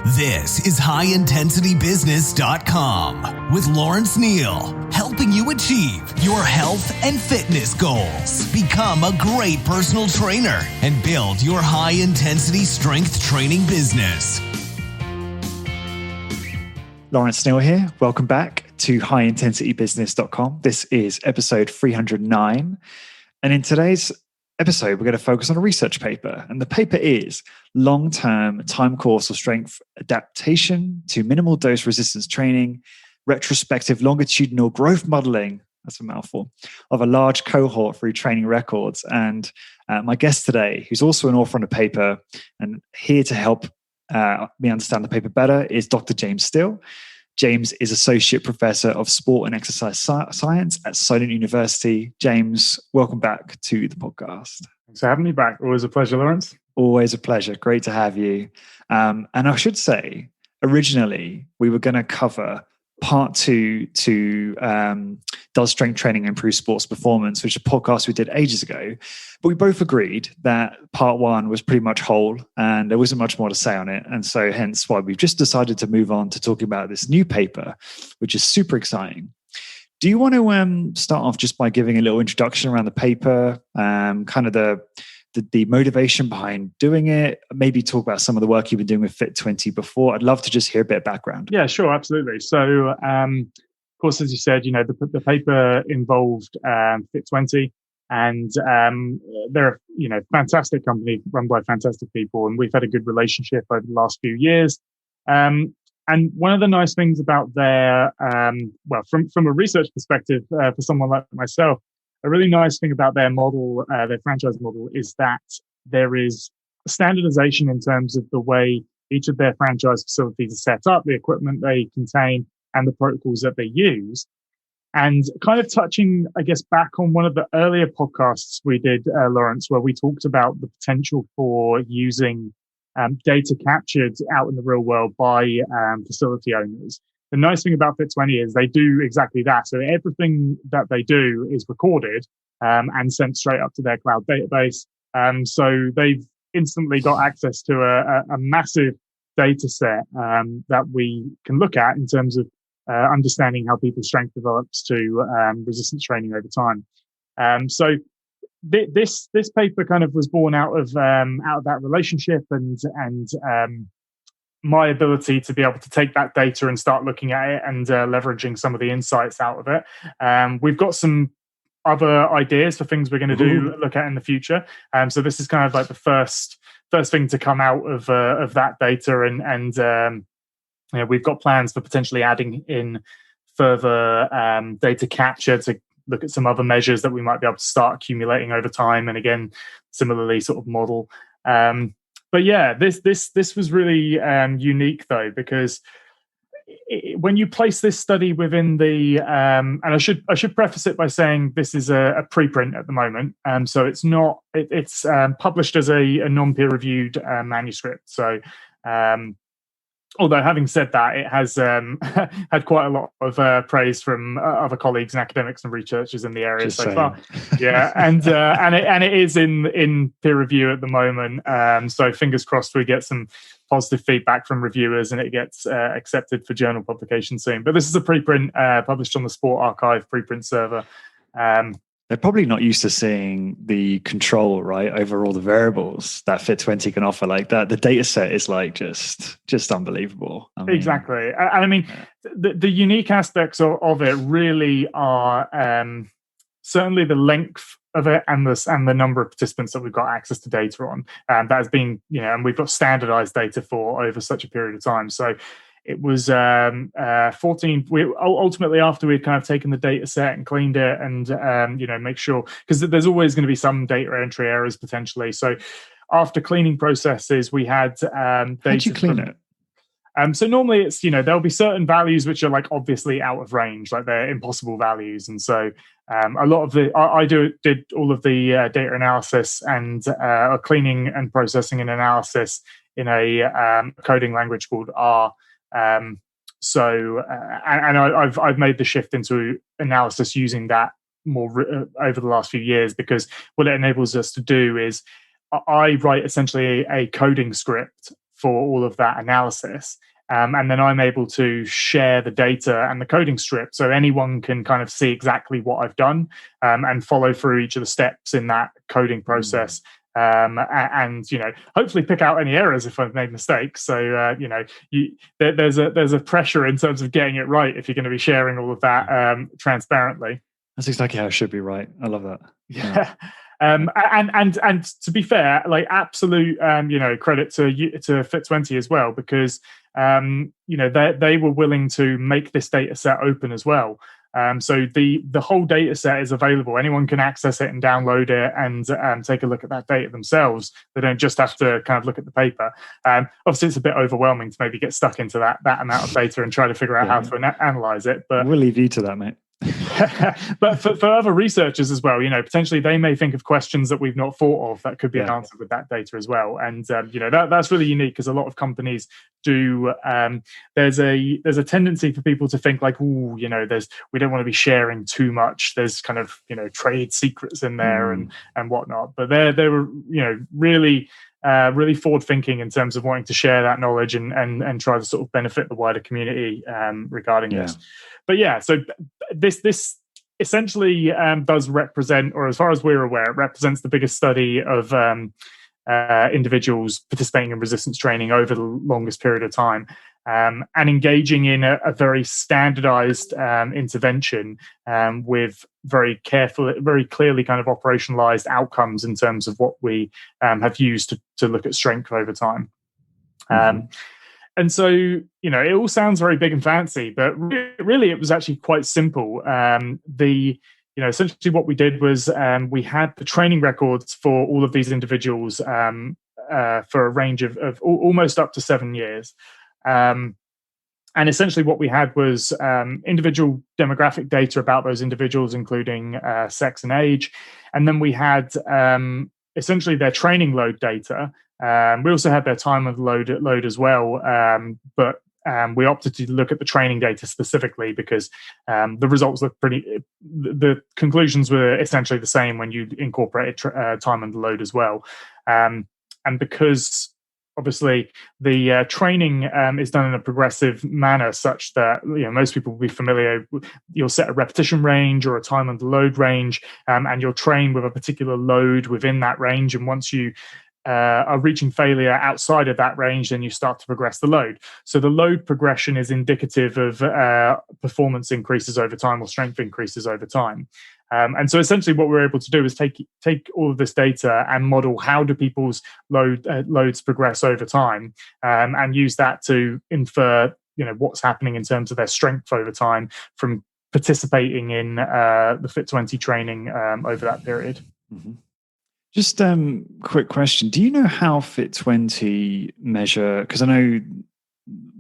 This is HighIntensityBusiness.com with Lawrence Neal, helping you achieve your health and fitness goals. Become a great personal trainer and build your high-intensity strength training business. Lawrence Neal here. Welcome back to HighIntensityBusiness.com. This is episode 309. And in today's episode, we're going to focus on a research paper. And the paper is Long-Term Time Course of Strength Adaptation to Minimal Dose Resistance Training, Retrospective Longitudinal Growth Modeling, that's a mouthful, of a large cohort through training records. And my guest today, who's also an author on the paper and here to help me understand the paper better, is Dr. James Still. James is Associate Professor of Sport and Exercise Science at Solent University. James, welcome back to the podcast. Thanks for having me back. Always a pleasure, Lawrence. Always a pleasure. Great to have you. And I should say, originally, we were going to cover part 2 to Does Strength Training Improve Sports Performance, which is a podcast we did ages ago. But we both agreed that part 1 was pretty much whole and there wasn't much more to say on it. And so hence why we've just decided to move on to talking about this new paper, which is super exciting. Do you want to start off just by giving a little introduction around the paper, kind of the motivation behind doing it, maybe talk about some of the work you've been doing with Fit20 before? I'd love to just hear a bit of background. Yeah, sure, absolutely. So, of course, as you said, the paper involved Fit20, and they're a fantastic company run by fantastic people, and we've had a good relationship over the last few years. And one of the nice things about their, from a research perspective, for someone like myself, a really nice thing about their model, their franchise model, is that there is standardization in terms of the way each of their franchise facilities are set up, the equipment they contain, and the protocols that they use. And kind of touching, I guess, back on one of the earlier podcasts we did, Lawrence, where we talked about the potential for using data captured out in the real world by facility owners. The nice thing about Fit20 is they do exactly that. So everything that they do is recorded and sent straight up to their cloud database. So they've instantly got access to a massive data set that we can look at in terms of understanding how people's strength develops to resistance training over time. So this paper kind of was born out of that relationship and my ability to be able to take that data and start looking at it and leveraging some of the insights out of it. We've got some other ideas for things we're going to look at in the future. So this is kind of like the first thing to come out of that data, and we've got plans for potentially adding in further data capture to look at some other measures that we might be able to start accumulating over time, and again, similarly sort of model. But yeah, this was really unique though, because when you place this study within the and I should preface it by saying this is a preprint at the moment, so it's not it's published as a non-peer reviewed manuscript. So although having said that, it has had quite a lot of praise from other colleagues and academics and researchers in the area so far. Yeah, and it is in peer review at the moment. So fingers crossed we get some positive feedback from reviewers and it gets accepted for journal publication soon. But this is a preprint published on the Sport Archive preprint server. They're probably not used to seeing the control, right, over all the variables that Fit20 can offer like that. The data set is like just unbelievable. Exactly. I mean, the unique aspects of it really are certainly the length of it and the number of participants that we've got access to data on. That has been, and we've got standardized data for over such a period of time. So it was 14. We ultimately, after we'd kind of taken the data set and cleaned it and make sure, because there's always going to be some data entry errors potentially. So after cleaning processes, we had data. How'd you clean it? So normally it's, there'll be certain values which are like obviously out of range, like they're impossible values. And so a lot of I did all of the data analysis and cleaning and processing and analysis in a coding language called R. I've made the shift into analysis using that more over the last few years, because what it enables us to do is I write essentially a coding script for all of that analysis. And then I'm able to share the data and the coding script so anyone can kind of see exactly what I've done, and follow through each of the steps in that coding process. And hopefully pick out any errors if I've made mistakes. So there's a pressure in terms of getting it right if you're going to be sharing all of that transparently. That's exactly how it should be, right? I love that. Yeah. And to be fair, like absolute credit to Fit20 as well, because they were willing to make this data set open as well. So the whole data set is available. Anyone can access it and download it and take a look at that data themselves. They don't just have to kind of look at the paper. Obviously, it's a bit overwhelming to maybe get stuck into that amount of data and try to figure out how to analyze it. But we'll leave you to that, mate. But for other researchers as well, potentially they may think of questions that we've not thought of that could be answered with that data as well. And that's really unique, because a lot of companies do. There's a tendency for people to think like, we don't want to be sharing too much. There's kind of trade secrets in there and whatnot. But they were really forward thinking in terms of wanting to share that knowledge and try to sort of benefit the wider community regarding this. But so this essentially does represent, or as far as we're aware, it represents the biggest study of individuals participating in resistance training over the longest period of time, and engaging in a very standardized intervention with very clearly kind of operationalized outcomes in terms of what we have used to look at strength over time. And so, it all sounds very big and fancy, but really it was actually quite simple. Essentially what we did was we had the training records for all of these individuals for a range of almost up to 7 years. And essentially what we had was individual demographic data about those individuals, including sex and age. And then we had essentially their training load data. We also had their time of load as well, but we opted to look at the training data specifically because the results looked the conclusions were essentially the same when you incorporated time and load as well. And because obviously the training is done in a progressive manner such that most people will be familiar with, you'll set a repetition range or a time and load range, and you'll train with a particular load within that range, and once you are reaching failure outside of that range, then you start to progress the load. So the load progression is indicative of performance increases over time or strength increases over time. And so essentially what we're able to do is take all of this data and model how do people's loads progress over time, and use that to infer what's happening in terms of their strength over time from participating in the Fit20 training over that period. Mm-hmm. Just quick question. Do you know how Fit20 measure, because I know,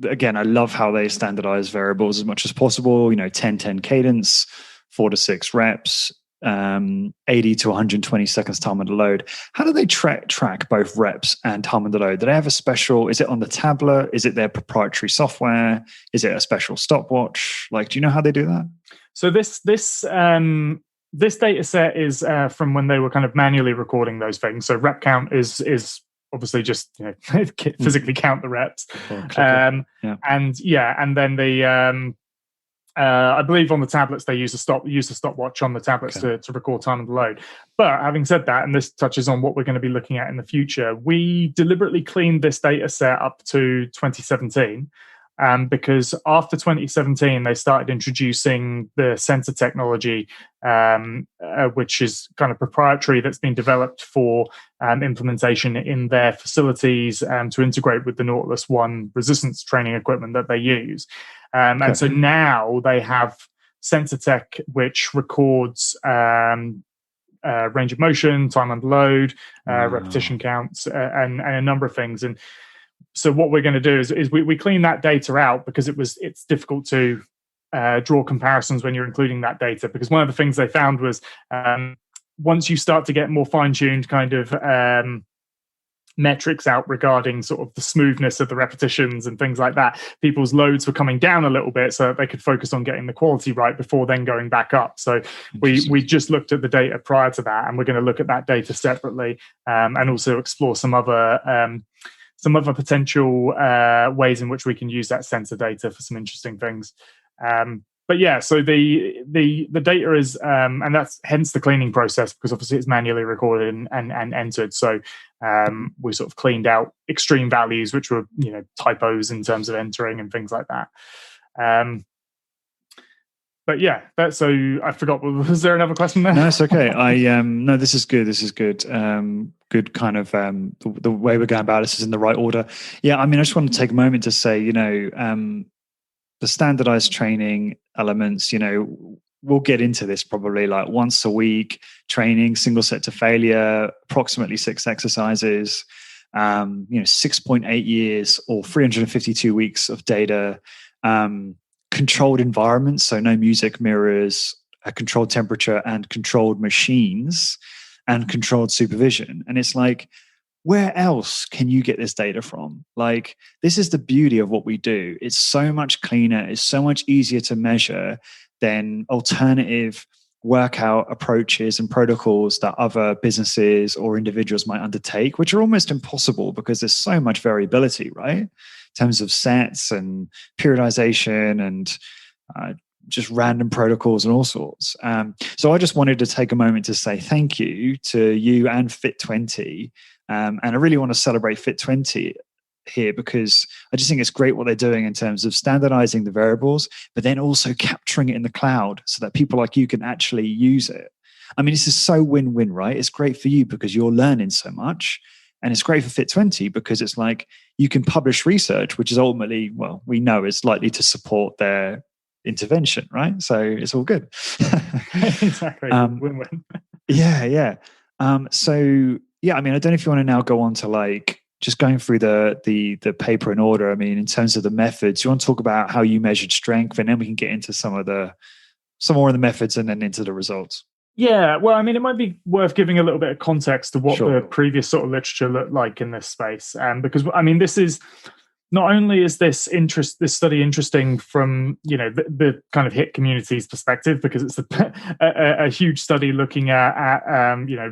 again, I love how they standardize variables as much as possible, 10-10 cadence, 4 to 6 reps, 80 to 120 seconds time under load. How do they track both reps and time under load? Do they have a special, is it on the tablet? Is it their proprietary software? Is it a special stopwatch? Do you know how they do that? So this data set is from when they were kind of manually recording those things. So rep count is obviously just physically count the reps, and then the I believe on the tablets they use a stopwatch on the tablets to record time and load. But having said that, and this touches on what we're going to be looking at in the future, we deliberately cleaned this data set up to 2017. Because after 2017, they started introducing the sensor technology, which is kind of proprietary, that's been developed for implementation in their facilities to integrate with the Nautilus One resistance training equipment that they use. And so now they have sensor tech which records range of motion, time under load, repetition counts, and a number of things. And so what we're going to do is we clean that data out because it's difficult to draw comparisons when you're including that data, because one of the things they found was once you start to get more fine-tuned kind of metrics out regarding sort of the smoothness of the repetitions and things like that, people's loads were coming down a little bit so that they could focus on getting the quality right before then going back up. So we just looked at the data prior to that, and we're going to look at that data separately, and also explore some other some other potential ways in which we can use that sensor data for some interesting things. But yeah, so the data is, and that's hence the cleaning process, because obviously it's manually recorded and entered. So we sort of cleaned out extreme values, which were typos in terms of entering and things like that. But yeah, so I forgot. Was there another question there? No, it's okay. No, this is good. This is good. Good kind of the way we're going about this is in the right order. Yeah, I mean, I just want to take a moment to say, the standardized training elements, we'll get into this probably like once a week training, single set to failure, approximately 6 exercises, 6.8 years or 352 weeks of data, controlled environments, so no music, mirrors, a controlled temperature, and controlled machines, and controlled supervision. And it's like, where else can you get this data from? Like, this is the beauty of what we do. It's so much cleaner. It's so much easier to measure than alternative workout approaches and protocols that other businesses or individuals might undertake, which are almost impossible because there's so much variability, right? In terms of sets and periodization and just random protocols and all sorts. So I just wanted to take a moment to say thank you to you and Fit20. And I really want to celebrate Fit20 here, because I just think it's great what they're doing in terms of standardizing the variables, but then also capturing it in the cloud so that people like you can actually use it. I mean, this is so win-win, right? It's great for you because you're learning so much. And it's great for Fit20 because it's like you can publish research, which is ultimately, well, we know is likely to support their intervention, right? So it's all good. Exactly. Win-win. Yeah. So yeah, I mean, I don't know if you want to now go on to like just going through the paper in order. I mean, in terms of the methods, you want to talk about how you measured strength, and then we can get into some more of the methods and then into the results. Yeah, well, I mean, it might be worth giving a little bit of context to what Sure. the previous sort of literature looked like in this space, because I mean, this is not only is this study interesting from the kind of HIIT community's perspective, because it's a huge study looking at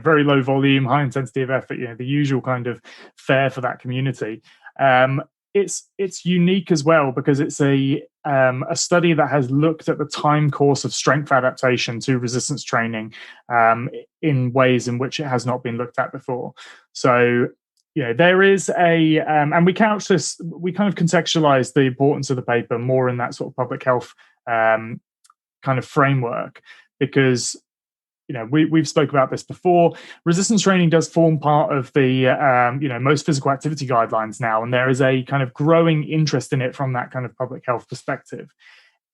very low volume, high intensity of effort, the usual kind of fare for that community. It's unique as well because it's a study that has looked at the time course of strength adaptation to resistance training in ways in which it has not been looked at before. So there is and we couch this, we kind of contextualize the importance of the paper more in that sort of public health kind of framework, because we've spoke about this before. Resistance training does form part of the most physical activity guidelines now, and there is a kind of growing interest in it from that kind of public health perspective.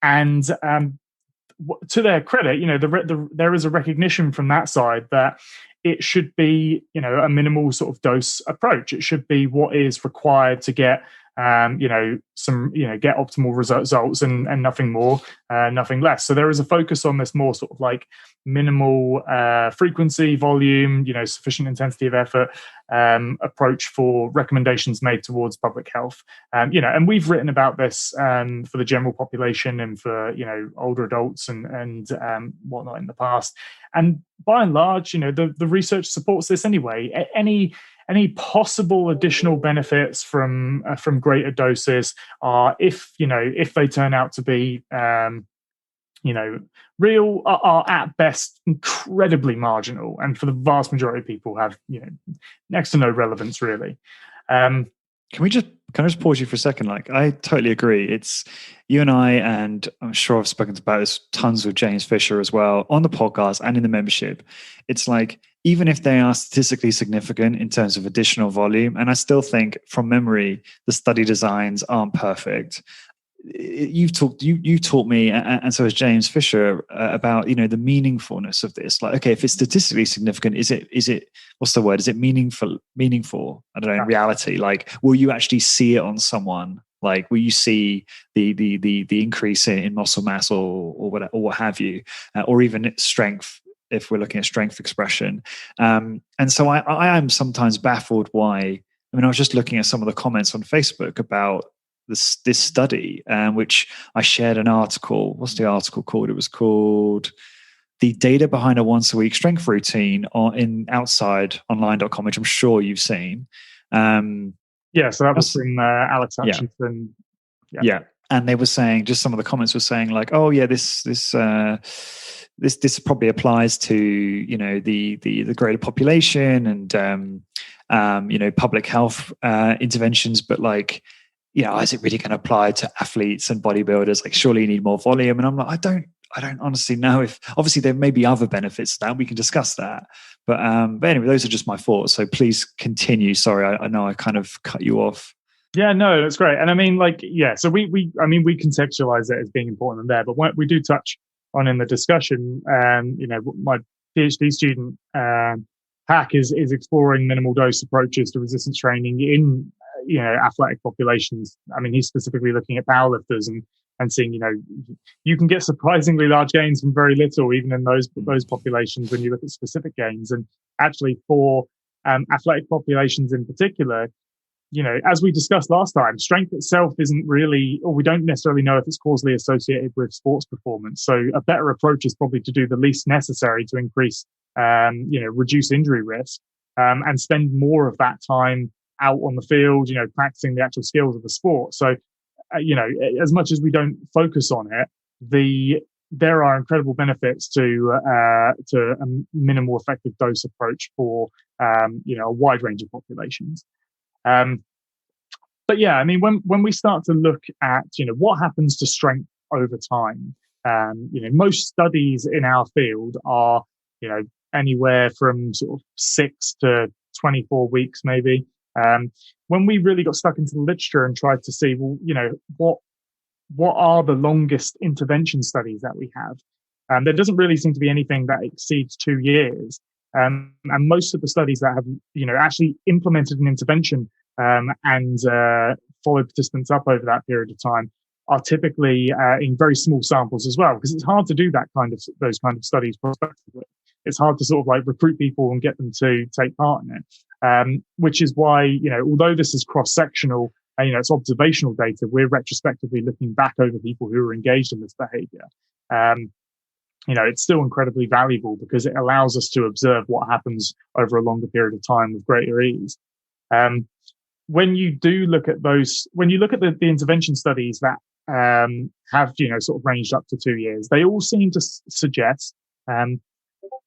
And to their credit, there is a recognition from that side that it should be a minimal sort of dose approach. It should be what is required to get get optimal results and nothing more, nothing less. So there is a focus on this more sort of like minimal frequency, volume, sufficient intensity of effort approach for recommendations made towards public health. And we've written about this for the general population and for older adults and whatnot in the past. And by and large, the research supports this anyway. Any possible additional benefits from greater doses are, if they turn out to be real, are at best incredibly marginal, and for the vast majority of people have next to no relevance really. Can I just pause you for a second? Like, I totally agree. It's you and I, and I'm sure I've spoken about this tons with James Fisher as well on the podcast and in the membership. It's like, even if they are statistically significant in terms of additional volume, and I still think from memory, the study designs aren't perfect. You've taught me, and so has James Fisher, about the meaningfulness of this. Like, okay, if it's statistically significant, is it what's the word? Is it meaningful? I don't know. In reality, like, will you actually see it on someone? Like, will you see the increase in muscle mass or what have you, or even strength? If we're looking at strength expression, and so I am sometimes baffled why. I mean, I was just looking at some of the comments on Facebook about this study, which I shared an article. What's the article called? It was called "The Data Behind a Once a Week Strength Routine" in outsideonline.com, which I'm sure you've seen. Yeah, so that was That's- from Alex Yeah. Hutchinson. Yeah. And they were saying, just some of the comments were saying, like, oh yeah, this probably applies to, you know, the greater population and you know, public health interventions, but like, you know, is it really going to apply to athletes and bodybuilders? Like, surely you need more volume. And I'm like, I don't honestly know if, obviously there may be other benefits to that. We can discuss that. But anyway, those are just my thoughts. So please continue. Sorry, I know I kind of cut you off. Yeah, no, that's great. And I mean, like, yeah, so we contextualize it as being important there, but what we do touch on in the discussion, you know, my PhD student, Hack is exploring minimal dose approaches to resistance training in, you know, athletic populations. I mean, he's specifically looking at powerlifters and seeing, you know, you can get surprisingly large gains from very little, even in those populations when you look at specific gains. And actually for athletic populations in particular, you know, as we discussed last time, strength itself isn't really, or we don't necessarily know if it's causally associated with sports performance. So a better approach is probably to do the least necessary to increase, you know, reduce injury risk, and spend more of that time out on the field, you know, practicing the actual skills of the sport. So, you know, as much as we don't focus on it, there are incredible benefits to a minimal effective dose approach for, you know, a wide range of populations. But yeah, I mean, when we start to look at, you know, what happens to strength over time, you know, most studies in our field are, you know, anywhere from sort of 6 to 24 weeks, maybe. When we really got stuck into the literature and tried to see, well, you know, what are the longest intervention studies that we have? There doesn't really seem to be anything that exceeds 2 years. And most of the studies that have, you know, actually implemented an intervention and followed participants up over that period of time are typically in very small samples as well, because it's hard to do those kind of studies prospectively. It's hard to sort of like recruit people and get them to take part in it, which is why, you know, although this is cross-sectional, you know, it's observational data, we're retrospectively looking back over people who are engaged in this behavior. You know, it's still incredibly valuable because it allows us to observe what happens over a longer period of time with greater ease. When you do look at the intervention studies that have, you know, sort of ranged up to 2 years, they all seem to suggest,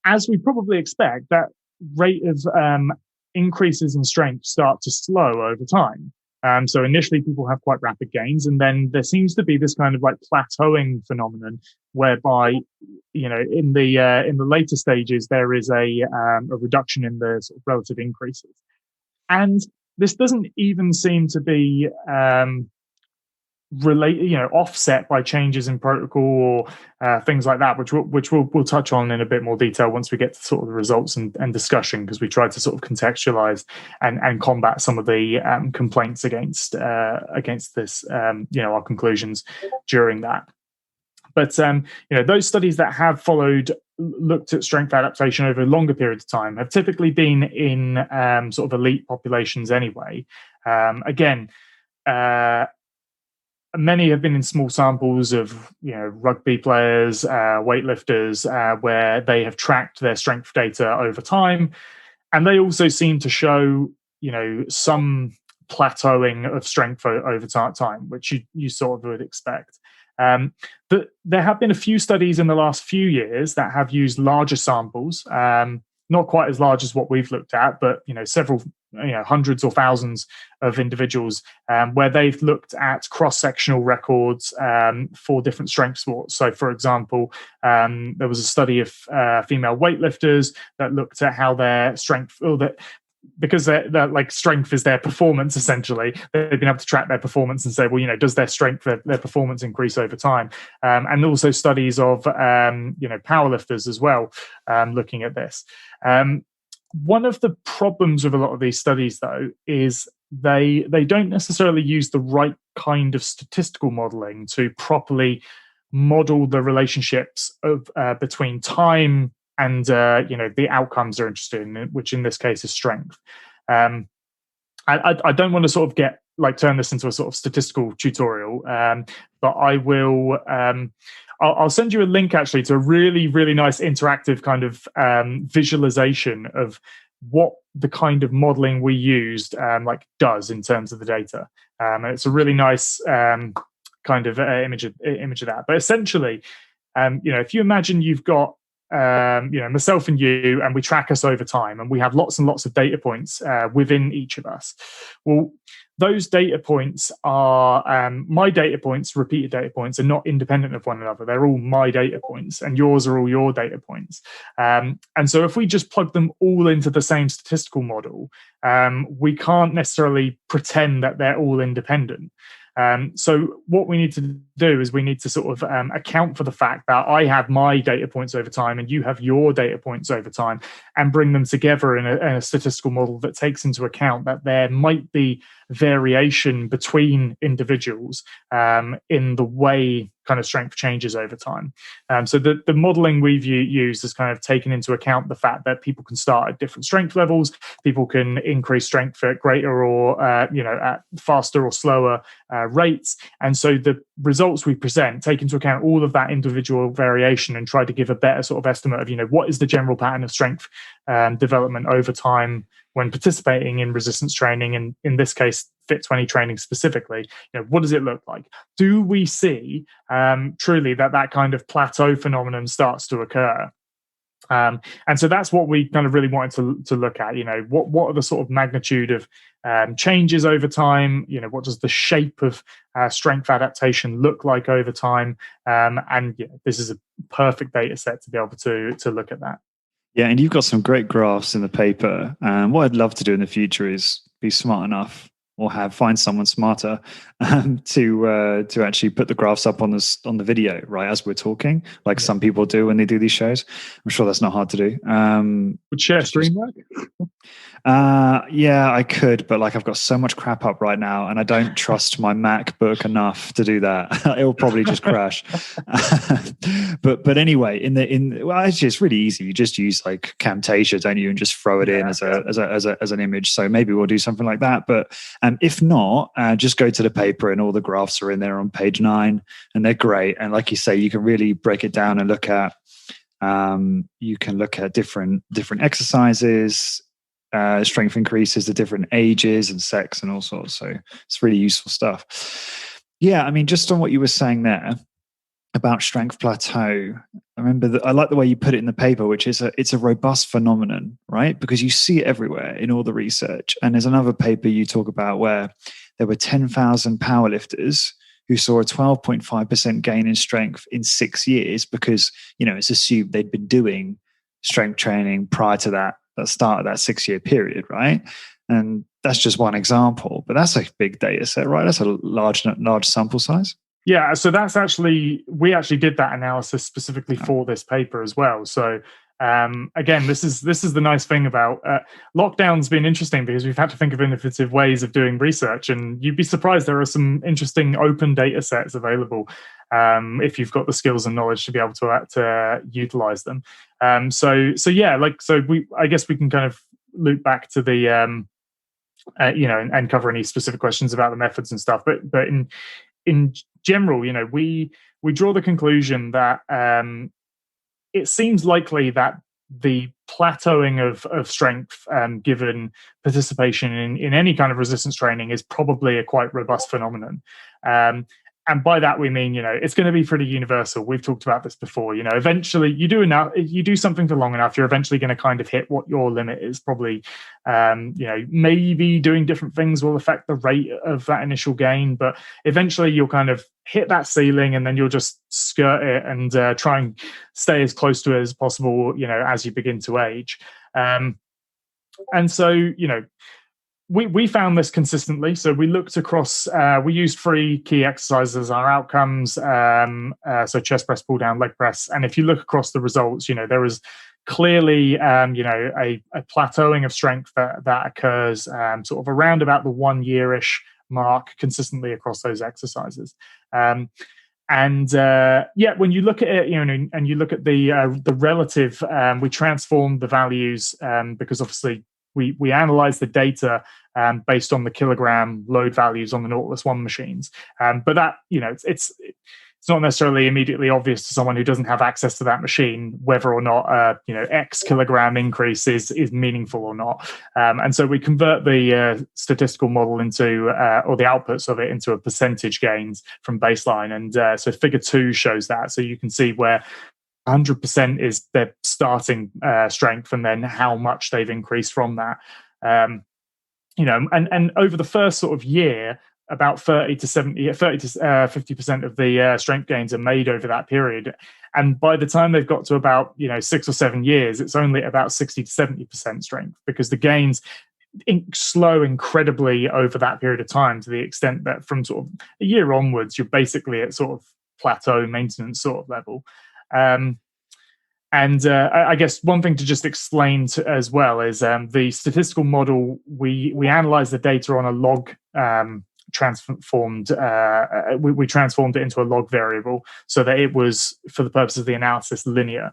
as we probably expect, that rate of increases in strength start to slow over time. So initially people have quite rapid gains, and then there seems to be this kind of like plateauing phenomenon whereby, you know, in the later stages, there is a reduction in the sort of relative increases. And this doesn't even seem to be offset by changes in protocol or things like that, which we'll touch on in a bit more detail once we get to sort of the results and discussion, because we tried to sort of contextualize and combat some of the complaints against this, you know, our conclusions during that. But you know, those studies that have looked at strength adaptation over longer periods of time have typically been in sort of elite populations anyway. Again, many have been in small samples of, you know, rugby players, weightlifters, where they have tracked their strength data over time, and they also seem to show, you know, some plateauing of strength over time, which you sort of would expect. But there have been a few studies in the last few years that have used larger samples, not quite as large as what we've looked at, but, you know, several, you know, hundreds or thousands of individuals, where they've looked at cross-sectional records for different strength sports. So, for example, there was a study of female weightlifters that looked at how their strength, because their like strength is their performance, essentially, they've been able to track their performance and say, well, you know, does their strength, their performance increase over time? And also studies of, you know, powerlifters as well, looking at this. One of the problems with a lot of these studies, though, is they don't necessarily use the right kind of statistical modeling to properly model the relationships of between time and you know, the outcomes they're interested in, which in this case is strength. I don't want to sort of turn this into a sort of statistical tutorial, but I will. I'll send you a link actually to a really, really nice interactive kind of visualization of what the kind of modeling we used does in terms of the data. And it's a really nice kind of image of that. But essentially, if you imagine you've got myself and you, and we track us over time, and we have lots and lots of data points within each of us. Well, those data points are my data points, repeated data points, are not independent of one another. They're all my data points, and yours are all your data points. And so if we just plug them all into the same statistical model, we can't necessarily pretend that they're all independent. So what we need to do is we need to sort of account for the fact that I have my data points over time and you have your data points over time, and bring them together in a statistical model that takes into account that there might be variation between individuals in the way kind of strength changes over time. So the modeling we've used has kind of taken into account the fact that people can start at different strength levels, people can increase strength at greater or at faster or slower rates. And so the results we present take into account all of that individual variation and try to give a better sort of estimate of what is the general pattern of strength development over time when participating in resistance training, and in this case Fit20 training specifically. What does it look like? Do we see truly that kind of plateau phenomenon starts to occur? And so that's what we kind of really wanted to look at. What are the sort of magnitude of changes over time? What does the shape of strength adaptation look like over time? And this is a perfect data set to be able to look at that. Yeah, and you've got some great graphs in the paper. What I'd love to do in the future is be smart enough, or find someone smarter to actually put the graphs up on the video right as we're talking, like some people do when they do these shows. I'm sure that's not hard to do. Would share screen work? Yeah, I could, but I've got so much crap up right now, and I don't trust my MacBook enough to do that. It will probably just crash. but anyway, actually, it's really easy. You just use Camtasia, don't you, and just throw it in as an image. So maybe we'll do something like that. But if not, just go to the paper, and all the graphs are in there on page 9, and they're great. And like you say, you can really break it down and look at different exercises. Strength increases at different ages and sex and all sorts. So it's really useful stuff. Yeah, I mean, just on what you were saying there about strength plateau, I remember that I like the way you put it in the paper, which is it's a robust phenomenon, right? Because you see it everywhere in all the research. And there's another paper you talk about where there were 10,000 powerlifters who saw a 12.5% gain in strength in 6 years because, it's assumed they'd been doing strength training prior to that start of that 6-year period, right? And that's just one example, but that's a big data set, right? That's a large sample size. Yeah, so we actually did that analysis specifically for this paper as well. So again, this is the nice thing about lockdown's been interesting because we've had to think of innovative ways of doing research, and you'd be surprised there are some interesting open data sets available if you've got the skills and knowledge to be able to utilize them. So I guess we can kind of loop back to the and cover any specific questions about the methods and stuff. But in general, we draw the conclusion that it seems likely that the plateauing of strength given participation in any kind of resistance training is probably a quite robust phenomenon. And by that we mean, it's going to be pretty universal. We've talked about this before. Eventually you do something for long enough, you're eventually going to kind of hit what your limit is. Probably, maybe doing different things will affect the rate of that initial gain, but eventually you'll kind of hit that ceiling, and then you'll just skirt it and try and stay as close to it as possible, as you begin to age. And so, we found this consistently. So we looked across, we used 3 key exercises as our outcomes. So chest press, pull down, leg press. And if you look across the results, there was clearly, a plateauing of strength that occurs sort of around about the 1 year-ish mark consistently across those exercises. When you look at it, and you look at the relative, we transformed the values because obviously we analyze the data based on the kilogram load values on the Nautilus One machines. But that, it's not necessarily immediately obvious to someone who doesn't have access to that machine whether or not X kilogram increase is meaningful or not. And so we convert the statistical model into or the outputs of it into a percentage gains from baseline. And so Figure 2 shows that. So you can see where 100% is their starting strength, and then how much they've increased from that. And over the first sort of year, about 30 to 50% of the strength gains are made over that period. And by the time they've got to about 6 or 7 years, it's only about 60 to 70% strength, because the gains slow incredibly over that period of time, to the extent that from sort of a year onwards, you're basically at sort of plateau maintenance sort of level. I guess one thing to just explain as well is the statistical model. We analyze the data on a log transformed. We transformed it into a log variable so that it was, for the purpose of the analysis, linear.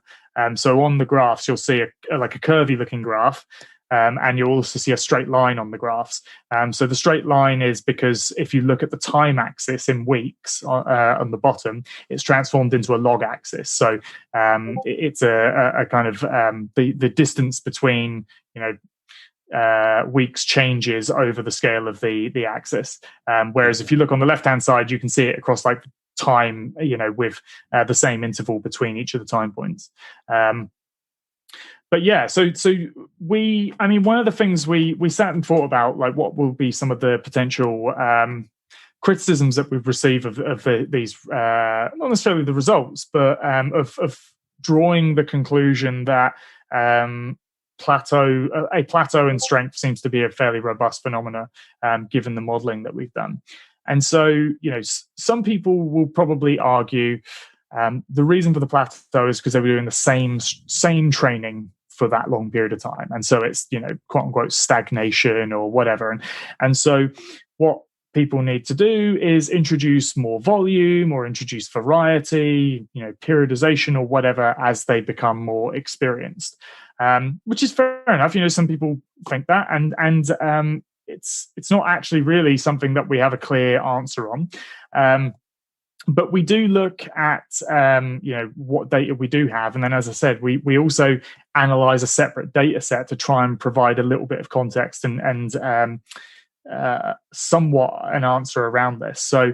So on the graphs, you'll see a curvy looking graph. And you'll also see a straight line on the graphs. So the straight line is because if you look at the time axis in weeks on the bottom, it's transformed into a log axis. So it's a kind of the distance between weeks changes over the scale of the axis. Whereas if you look on the left-hand side, you can see it across like time, with the same interval between each of the time points. But yeah, so one of the things we sat and thought about, like, what will be some of the potential criticisms that we've received of these, not necessarily the results, but of drawing the conclusion that a plateau in strength seems to be a fairly robust phenomena, given the modeling that we've done. And so, some people will probably argue the reason for the plateau is because they were doing the same training for that long period of time, and so it's quote unquote stagnation or whatever. And so what people need to do is introduce more volume or introduce variety, periodization or whatever, as they become more experienced, which is fair enough. Some people think that, and it's not actually really something that we have a clear answer on. But we do look at what data we do have, and then, as I said, we also analyze a separate data set to try and provide a little bit of context and somewhat an answer around this. So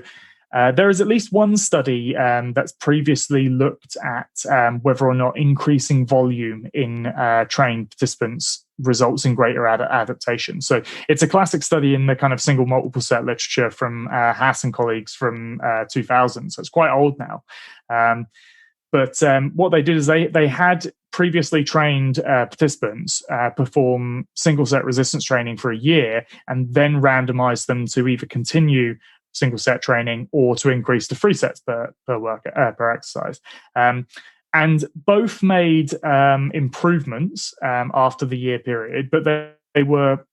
there is at least one study that's previously looked at whether or not increasing volume in trained participants results in greater adaptation. So it's a classic study in the kind of single multiple set literature from Haas and colleagues from 2000. So it's quite old now. But what they did is they had previously trained participants perform single set resistance training for a year, and then randomized them to either continue single set training or to increase to 3 sets per exercise. And both made improvements after the year period, but they were,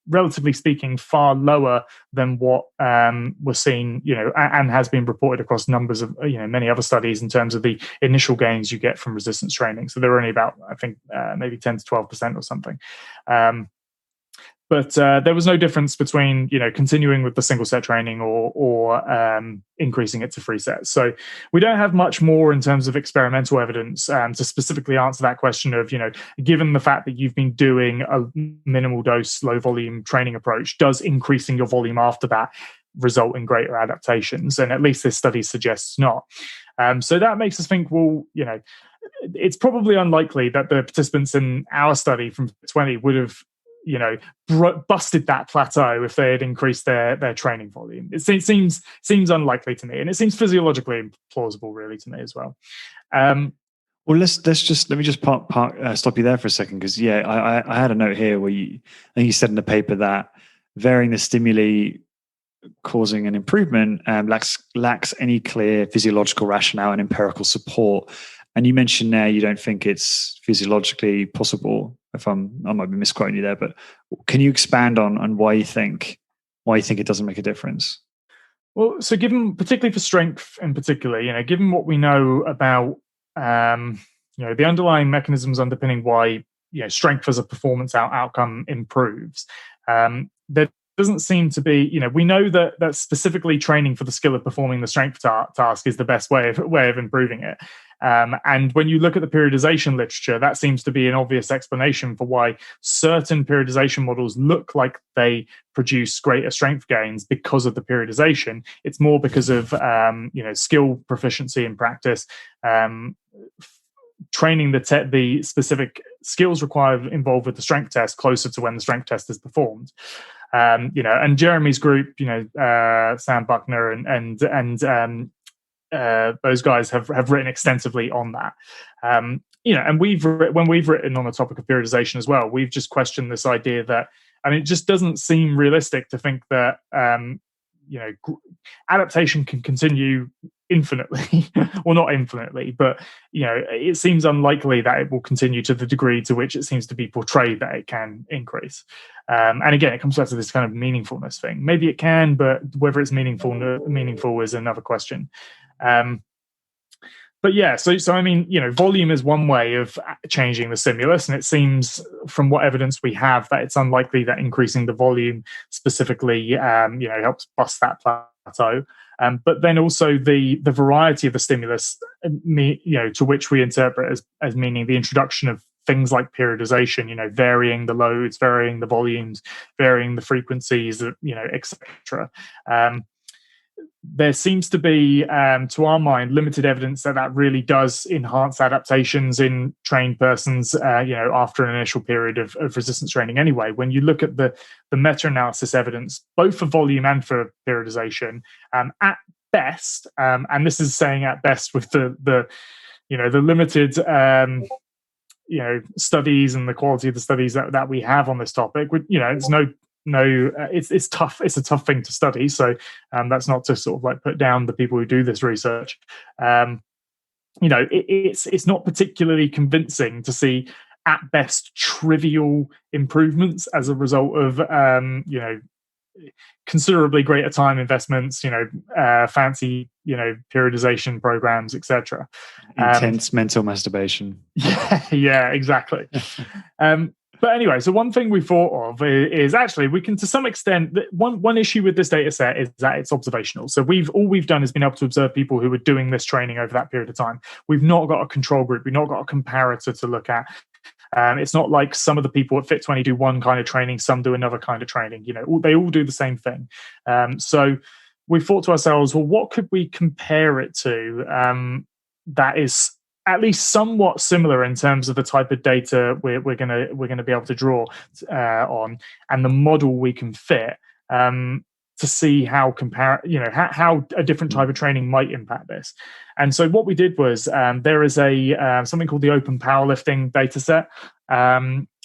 relatively speaking, far lower than what was seen, and has been reported across numbers of, many other studies in terms of the initial gains you get from resistance training. So they were only about, I think, maybe 10 to 12% or something. But there was no difference between, continuing with the single set training or increasing it to 3 sets. So we don't have much more in terms of experimental evidence to specifically answer that question of, given the fact that you've been doing a minimal dose, low volume training approach, does increasing your volume after that result in greater adaptations? And at least this study suggests not. So that makes us think, well, it's probably unlikely that the participants in our study from 20 would have busted that plateau if they had increased their training volume. It seems unlikely to me, and it seems physiologically plausible, really, to me as well. Well, let me just stop you there for a second, because I had a note here where I think you said in the paper that varying the stimuli causing an improvement lacks any clear physiological rationale and empirical support. And you mentioned there you don't think it's physiologically possible. I might be misquoting you there, but can you expand on why you think it doesn't make a difference? Well, so particularly for strength in particular, given what we know about the underlying mechanisms underpinning why strength as a performance outcome improves, there doesn't seem to be, we know that specifically training for the skill of performing the strength task is the best way of improving it. And when you look at the periodization literature, that seems to be an obvious explanation for why certain periodization models look like they produce greater strength gains because of the periodization. It's more because of skill proficiency in practice, training the specific skills required involved with the strength test closer to when the strength test is performed. And Jeremy's group, Sam Buckner and those guys have written extensively on that. And when we've written on the topic of periodization as well, we've just questioned this idea that, it just doesn't seem realistic to think that adaptation can continue infinitely. Well, not infinitely, but it seems unlikely that it will continue to the degree to which it seems to be portrayed that it can increase. And again, it comes back to this kind of meaningfulness thing. Maybe it can, but whether it's meaningful is another question. But yeah, so volume is one way of changing the stimulus, and it seems from what evidence we have that it's unlikely that increasing the volume specifically, helps bust that plateau. But then also the variety of the stimulus, to which we interpret as meaning the introduction of things like periodization, varying the loads, varying the volumes, varying the frequencies, etc. There seems to be, to our mind, limited evidence that really does enhance adaptations in trained persons, after an initial period of resistance training anyway. When you look at the meta-analysis evidence, both for volume and for periodization, at best, and this is saying at best with the limited studies and the quality of the studies that we have on this topic, it's it's tough. It's a tough thing to study. So that's not to sort of like put down the people who do this research. It's not particularly convincing to see at best trivial improvements as a result of considerably greater time investments, fancy, periodization programs, etc. Intense mental masturbation. Yeah, exactly. But anyway, so one thing we thought of is actually we can, to some extent, one issue with this data set is that it's observational. So all we've done is been able to observe people who were doing this training over that period of time. We've not got a control group. We've not got a comparator to look at. It's not like some of the people at Fit20 do one kind of training, some do another kind of training. They all do the same thing. So we thought to ourselves, well, what could we compare it to that is at least somewhat similar in terms of the type of data we're gonna be able to draw on, and the model we can fit to see how how a different type of training might impact this. And so what we did was there is something called the Open Powerlifting data set,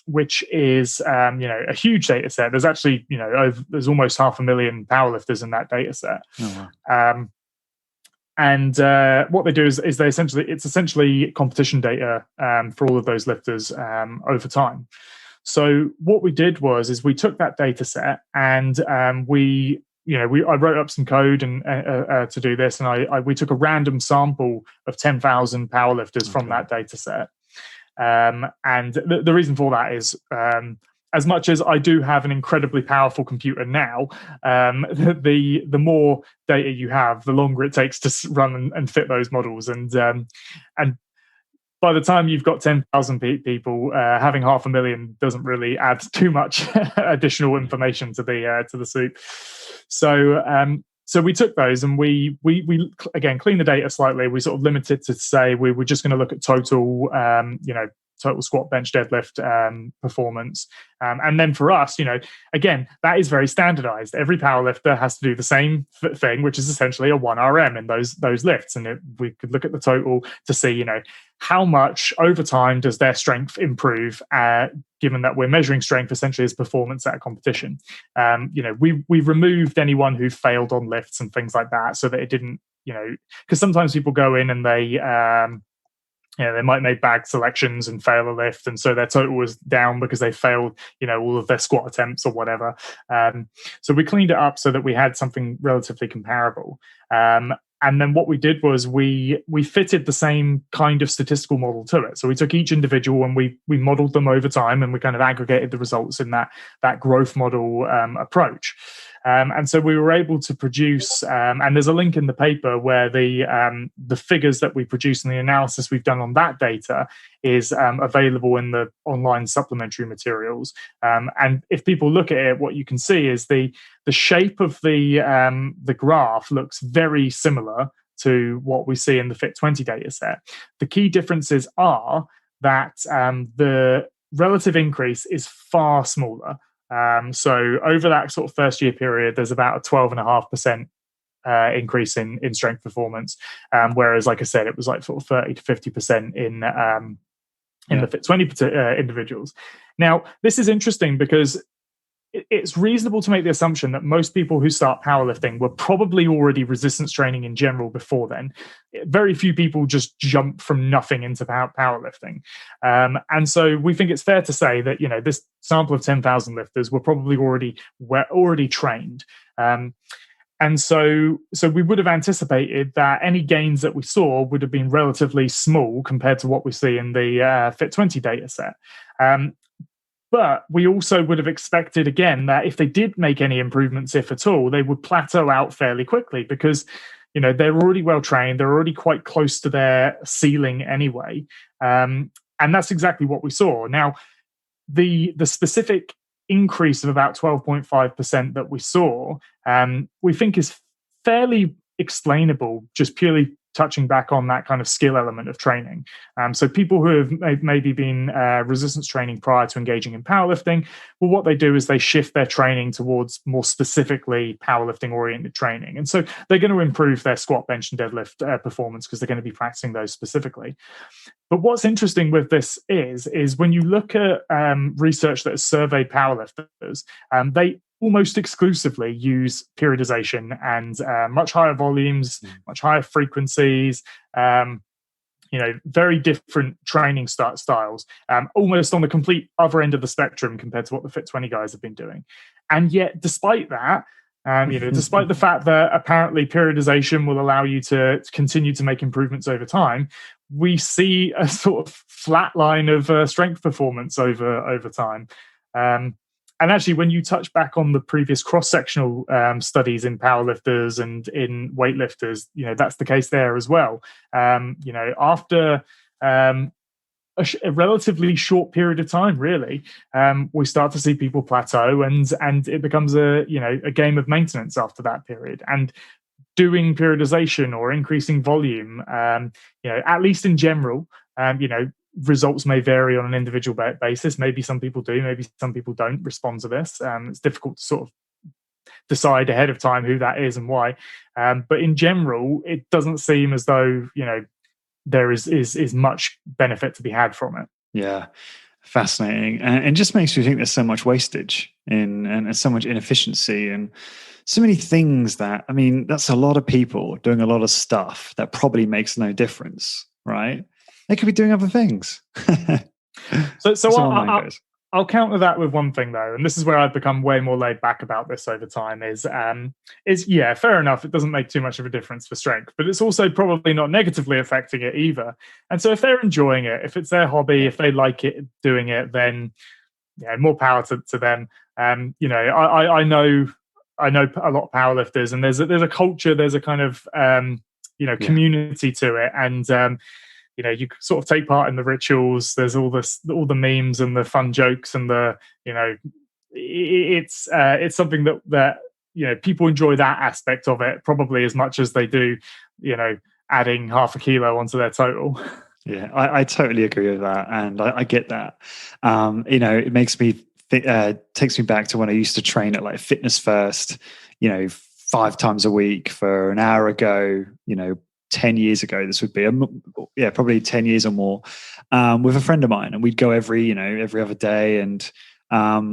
which is a huge data set. There's actually there's almost 500,000 powerlifters in that data set. Oh, wow. And what they do is it's essentially competition data for all of those lifters over time. So what we did was we took that data set and I wrote up some code and to do this, and we took a random sample of 10,000 powerlifters from that data set. And the reason for that is as much as I do have an incredibly powerful computer now, the more data you have, the longer it takes to run and fit those models. And by the time you've got 10,000 people, having 500,000 doesn't really add too much additional information to the soup. So we took those and we again cleaned the data slightly. We sort of limited to say we were just going to look at total total squat, bench, deadlift performance. And then for us, again, that is very standardized. Every powerlifter has to do the same thing, which is essentially a 1 RM in those lifts. And we could look at the total to see, how much over time does their strength improve, given that we're measuring strength essentially as performance at a competition. We've removed anyone who failed on lifts and things like that, so that it didn't, because sometimes people go in and they might make bad selections and fail a lift, and so their total was down because they failed, all of their squat attempts or whatever. So we cleaned it up so that we had something relatively comparable. And then what we did was we fitted the same kind of statistical model to it. So we took each individual and we modeled them over time, and we kind of aggregated the results in that growth model approach. And so we were able to produce, and there's a link in the paper where the figures that we produce and the analysis we've done on that data is available in the online supplementary materials. And if people look at it, what you can see is the shape of the graph looks very similar to what we see in the Fit20 data set. The key differences are that the relative increase is far smaller. So over that sort of first year period, there's about a 12.5% increase in strength performance, whereas, like I said, it was like sort of 30 to 50% in the Fit20 individuals. Now, this is interesting because it's reasonable to make the assumption that most people who start powerlifting were probably already resistance training in general before then. Very few people just jump from nothing into powerlifting. And so we think it's fair to say that, this sample of 10,000 lifters were probably already trained. And so we would have anticipated that any gains that we saw would have been relatively small compared to what we see in the Fit20 data set. But we also would have expected, again, that if they did make any improvements, if at all, they would plateau out fairly quickly because, they're already well trained. They're already quite close to their ceiling anyway. And that's exactly what we saw. Now, the specific increase of about 12.5% that we saw, we think is fairly explainable, just purely touching back on that kind of skill element of training. So people who have maybe been resistance training prior to engaging in powerlifting, well, what they do is they shift their training towards more specifically powerlifting oriented training. And so they're going to improve their squat, bench, and deadlift performance because they're going to be practicing those specifically. But what's interesting with this is when you look at research that has surveyed powerlifters, they almost exclusively use periodization and much higher volumes, much higher frequencies, very different training styles, almost on the complete other end of the spectrum compared to what the Fit20 guys have been doing. And yet, despite that, despite the fact that apparently periodization will allow you to continue to make improvements over time, we see a sort of flat line of strength performance over time. And actually, when you touch back on the previous cross-sectional studies in powerlifters and in weightlifters, that's the case there as well. After a relatively short period of time, really, we start to see people plateau, and it becomes a game of maintenance after that period. And doing periodization or increasing volume, at least in general, results may vary on an individual basis. Maybe some people do, maybe some people don't respond to this. It's difficult to sort of decide ahead of time who that is and why. But in general, it doesn't seem as though, there is much benefit to be had from it. Yeah. Fascinating. And it just makes me think there's so much wastage and so much inefficiency and so many things that's a lot of people doing a lot of stuff that probably makes no difference, right? They could be doing other things. I'll counter that with one thing though, and this is where I've become way more laid back about this over time. Is fair enough. It doesn't make too much of a difference for strength, but it's also probably not negatively affecting it either. And so if they're enjoying it, if it's their hobby, if they like it doing it, then more power to them. I know a lot of powerlifters, and there's a culture, there's a kind of community to it, and you sort of take part in the rituals. There's all the memes and the fun jokes, and it's something that people enjoy that aspect of it probably as much as they do, adding half a kilo onto their total. Yeah, I totally agree with that, and I get that. It makes me takes me back to when I used to train at like Fitness First, 5 times a week for an hour ago, 10 years ago. This would be probably 10 years or more, with a friend of mine, and we'd go every other day, and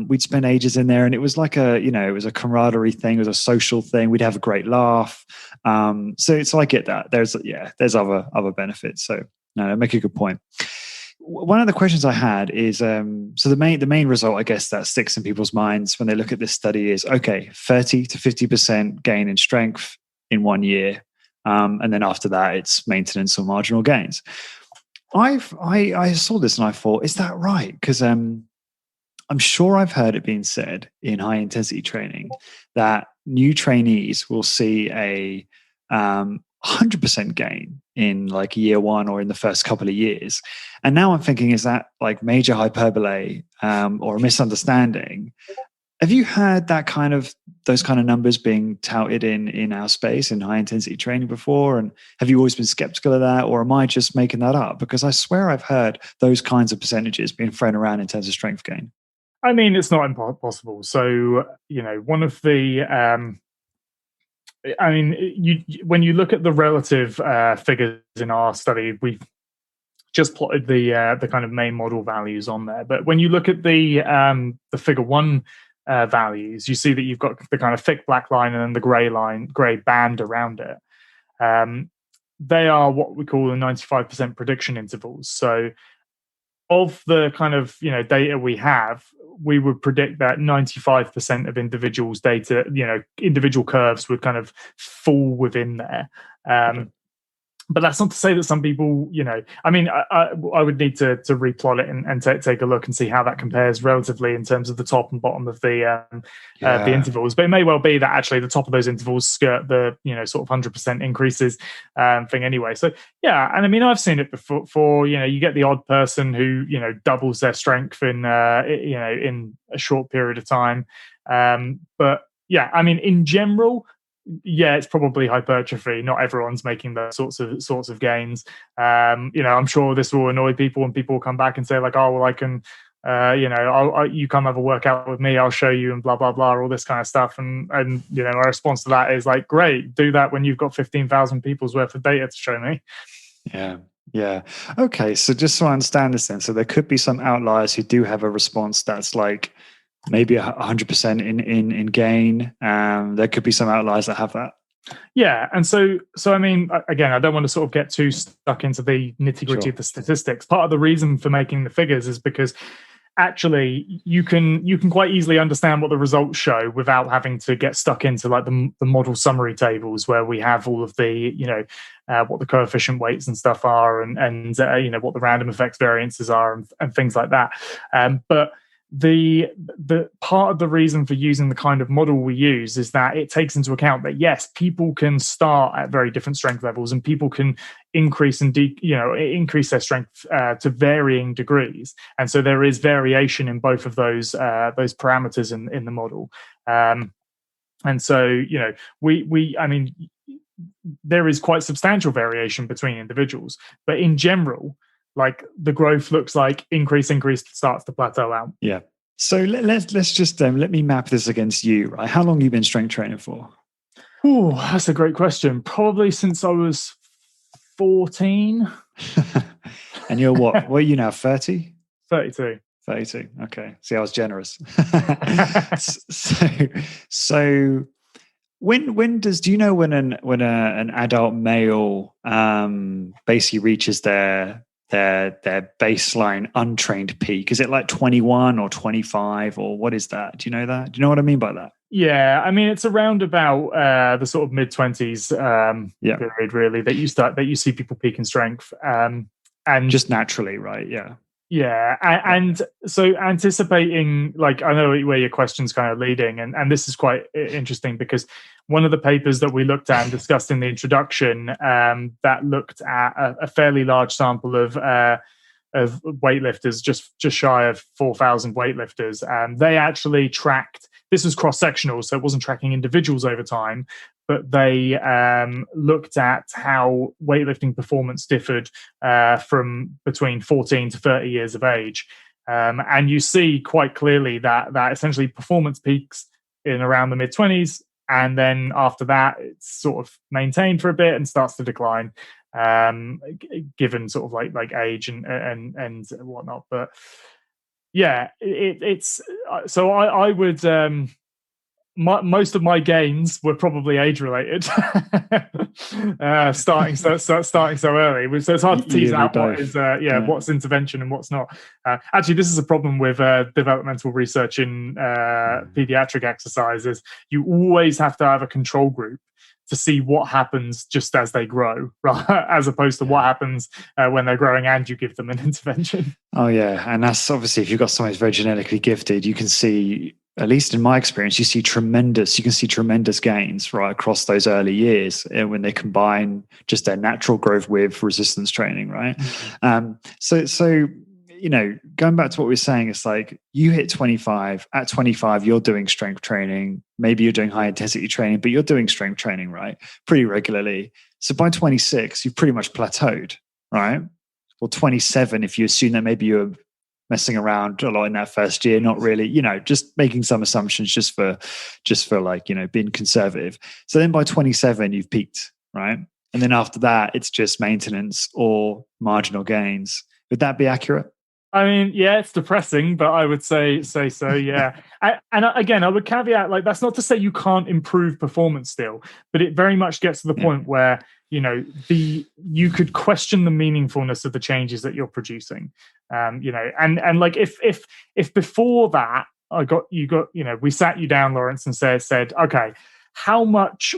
we'd spend ages in there, and it was like it was a camaraderie thing, it was a social thing. We'd have a great laugh. So I get that. There's other benefits. So no, make a good point. One of the questions I had is, so the main result, I guess, that sticks in people's minds when they look at this study is, okay, 30 to 50% gain in strength in 1 year. And then after that, it's maintenance or marginal gains. I saw this and I thought, is that right? Because I'm sure I've heard it being said in high intensity training that new trainees will see a 100% gain in like year one or in the first couple of years. And now I'm thinking, is that like major hyperbole or a misunderstanding? Have you heard those kind of numbers being touted in our space in high intensity training before? And have you always been skeptical of that, or am I just making that up? Because I swear I've heard those kinds of percentages being thrown around in terms of strength gain. I mean, it's not impossible. So, one of the, when you look at the relative figures in our study, we've just plotted the kind of main model values on there. But when you look at the figure one values, you see that you've got the kind of thick black line and then the grey band around it. They are what we call the 95% prediction intervals. So of the kind of data we have, we would predict that 95% of individuals' data, individual curves would kind of fall within there. But that's not to say that some people, I would need to replot it and take a look and see how that compares relatively in terms of the top and bottom of the intervals. But it may well be that actually the top of those intervals skirt the, sort of 100% increases thing anyway. So, yeah. And I mean, I've seen it before, you get the odd person who, doubles their strength in a short period of time. But yeah, I mean, in general, yeah, it's probably hypertrophy. Not everyone's making those sorts of gains. I'm sure this will annoy people, and people will come back and say like, "Oh, well, I can, you come have a workout with me. I'll show you," and blah blah blah, all this kind of stuff. And my response to that is like, "Great, do that when you've got 15,000 people's worth of data to show me." Yeah. Okay, so just so I understand this, then, so there could be some outliers who do have a response that's like maybe 100% in gain. There could be some outliers that have that. Yeah, and so I mean, again, I don't want to sort of get too stuck into the nitty-gritty of the statistics. Part of the reason for making the figures is because actually you can quite easily understand what the results show without having to get stuck into like the model summary tables where we have all of the what the coefficient weights and stuff are and what the random effects variances are and things like that. But the part of the reason for using the kind of model we use is that it takes into account that yes, people can start at very different strength levels and people can increase and increase their strength to varying degrees, and so there is variation in both of those parameters in the model, and so there is quite substantial variation between individuals, but in general, like the growth looks like increase starts to plateau out. Yeah. So let's just let me map this against you. Right? How long have you been strength training for? Oh, that's a great question. Probably since I was 14. And you're what? What are you now? 30? 32. 32. Okay. See, I was generous. So when do you know when an adult male basically reaches their baseline untrained peak? Is it like 21 or 25 or what is that? Do you know that? Do you know what I mean by that? Yeah, I mean it's around about the sort of mid-20s period really that you see people peak in strength, and just naturally, right? Yeah, and so anticipating, like I know where your question's kind of leading, and this is quite interesting because one of the papers that we looked at and discussed in the introduction that looked at a fairly large sample of weightlifters, just shy of 4,000 weightlifters, they actually tracked. This was cross-sectional, so it wasn't tracking individuals over time, but they looked at how weightlifting performance differed from between 14 to 30 years of age. And you see quite clearly that essentially performance peaks in around the mid-20s, and then after that, it's sort of maintained for a bit and starts to decline, given sort of like age and whatnot. But yeah, it's so I would. Most of my gains were probably age related, starting so early. So it's hard to tease out what is what's intervention and what's not. Actually, this is a problem with developmental research in pediatric exercises. You always have to have a control group to see what happens just as they grow, right? As opposed to what happens when they're growing and you give them an intervention. Oh yeah, and that's obviously if you've got someone who's very genetically gifted, you can see, at least in my experience, you can see tremendous gains right across those early years when they combine just their natural growth with resistance training, right? So going back to what we were saying, it's like you hit 25. At 25, you're doing strength training. Maybe you're doing high intensity training, but you're doing strength training, right? Pretty regularly. So by 26, you've pretty much plateaued, right? Or 27, if you assume that maybe you're messing around a lot in that first year, not really, just making some assumptions just for like, being conservative. So then by 27, you've peaked, right? And then after that, it's just maintenance or marginal gains. Would that be accurate? I mean, yeah, it's depressing, but I would say so, yeah. Again, I would caveat, like, that's not to say you can't improve performance still, but it very much gets to the point where, you could question the meaningfulness of the changes that you're producing. And like if before that we sat you down, Lawrence, and said, okay,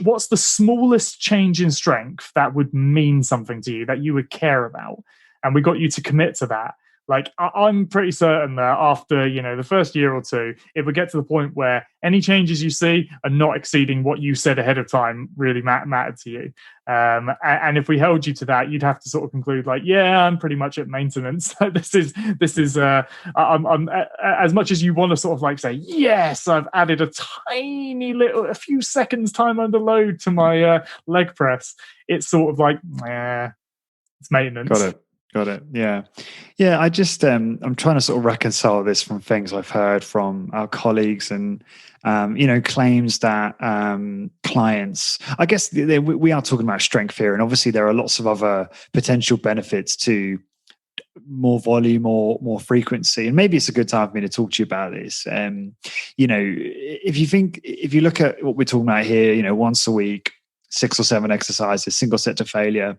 what's the smallest change in strength that would mean something to you, that you would care about? And we got you to commit to that. Like, I'm pretty certain that after, the first year or two, it would get to the point where any changes you see are not exceeding what you said ahead of time really mattered to you. And if we held you to that, you'd have to sort of conclude, like, yeah, I'm pretty much at maintenance. this is I'm as much as you want to sort of like say, yes, I've added a few seconds time under load to my leg press. It's sort of like, it's maintenance. Got it. Yeah. I just I'm trying to sort of reconcile this from things I've heard from our colleagues and claims that clients. I guess we are talking about strength here, and obviously there are lots of other potential benefits to more volume or more frequency. And maybe it's a good time for me to talk to you about this. If you look at what we're talking about here, once a week, 6 or 7 exercises, single set to failure.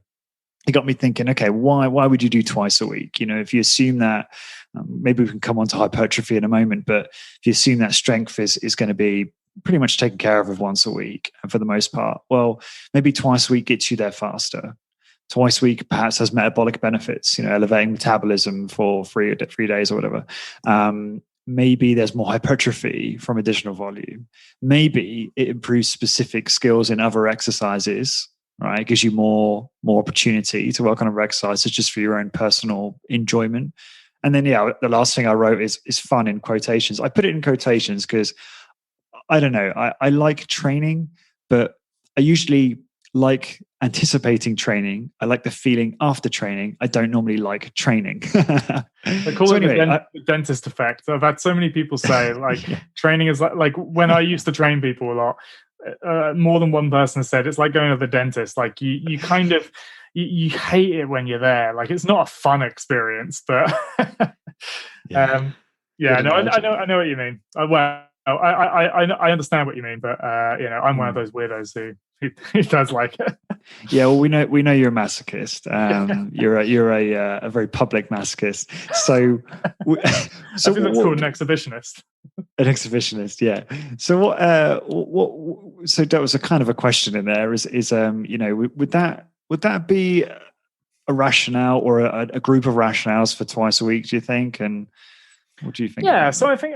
It got me thinking, okay, why would you do twice a week? If you assume that, maybe we can come on to hypertrophy in a moment, but if you assume that strength is going to be pretty much taken care of once a week, and for the most part, well, maybe twice a week gets you there faster. Twice a week perhaps has metabolic benefits, elevating metabolism for 3 days or whatever. Maybe there's more hypertrophy from additional volume. Maybe it improves specific skills in other exercises. Right, it gives you more opportunity to work on other exercises just for your own personal enjoyment. And then, the last thing I wrote is fun in quotations. I put it in quotations because I don't know. I like training, but I usually like anticipating training. I like the feeling after training. I don't normally like training. They call it the dentist effect. I've had so many people say, like, training is like when I used to train people a lot. More than one person said it's like going to the dentist. Like you kind of you hate it when you're there. Like, it's not a fun experience, but I know what you mean. I understand what you mean, but I'm one of those weirdos who does like it. Yeah, well, we know you're a masochist. You're a very public masochist. So I think that's called an exhibitionist. An exhibitionist, yeah. So what? So that was a kind of a question in there. Would that be a rationale or a group of rationales for twice a week? Do you think? And what do you think? Yeah. So I think,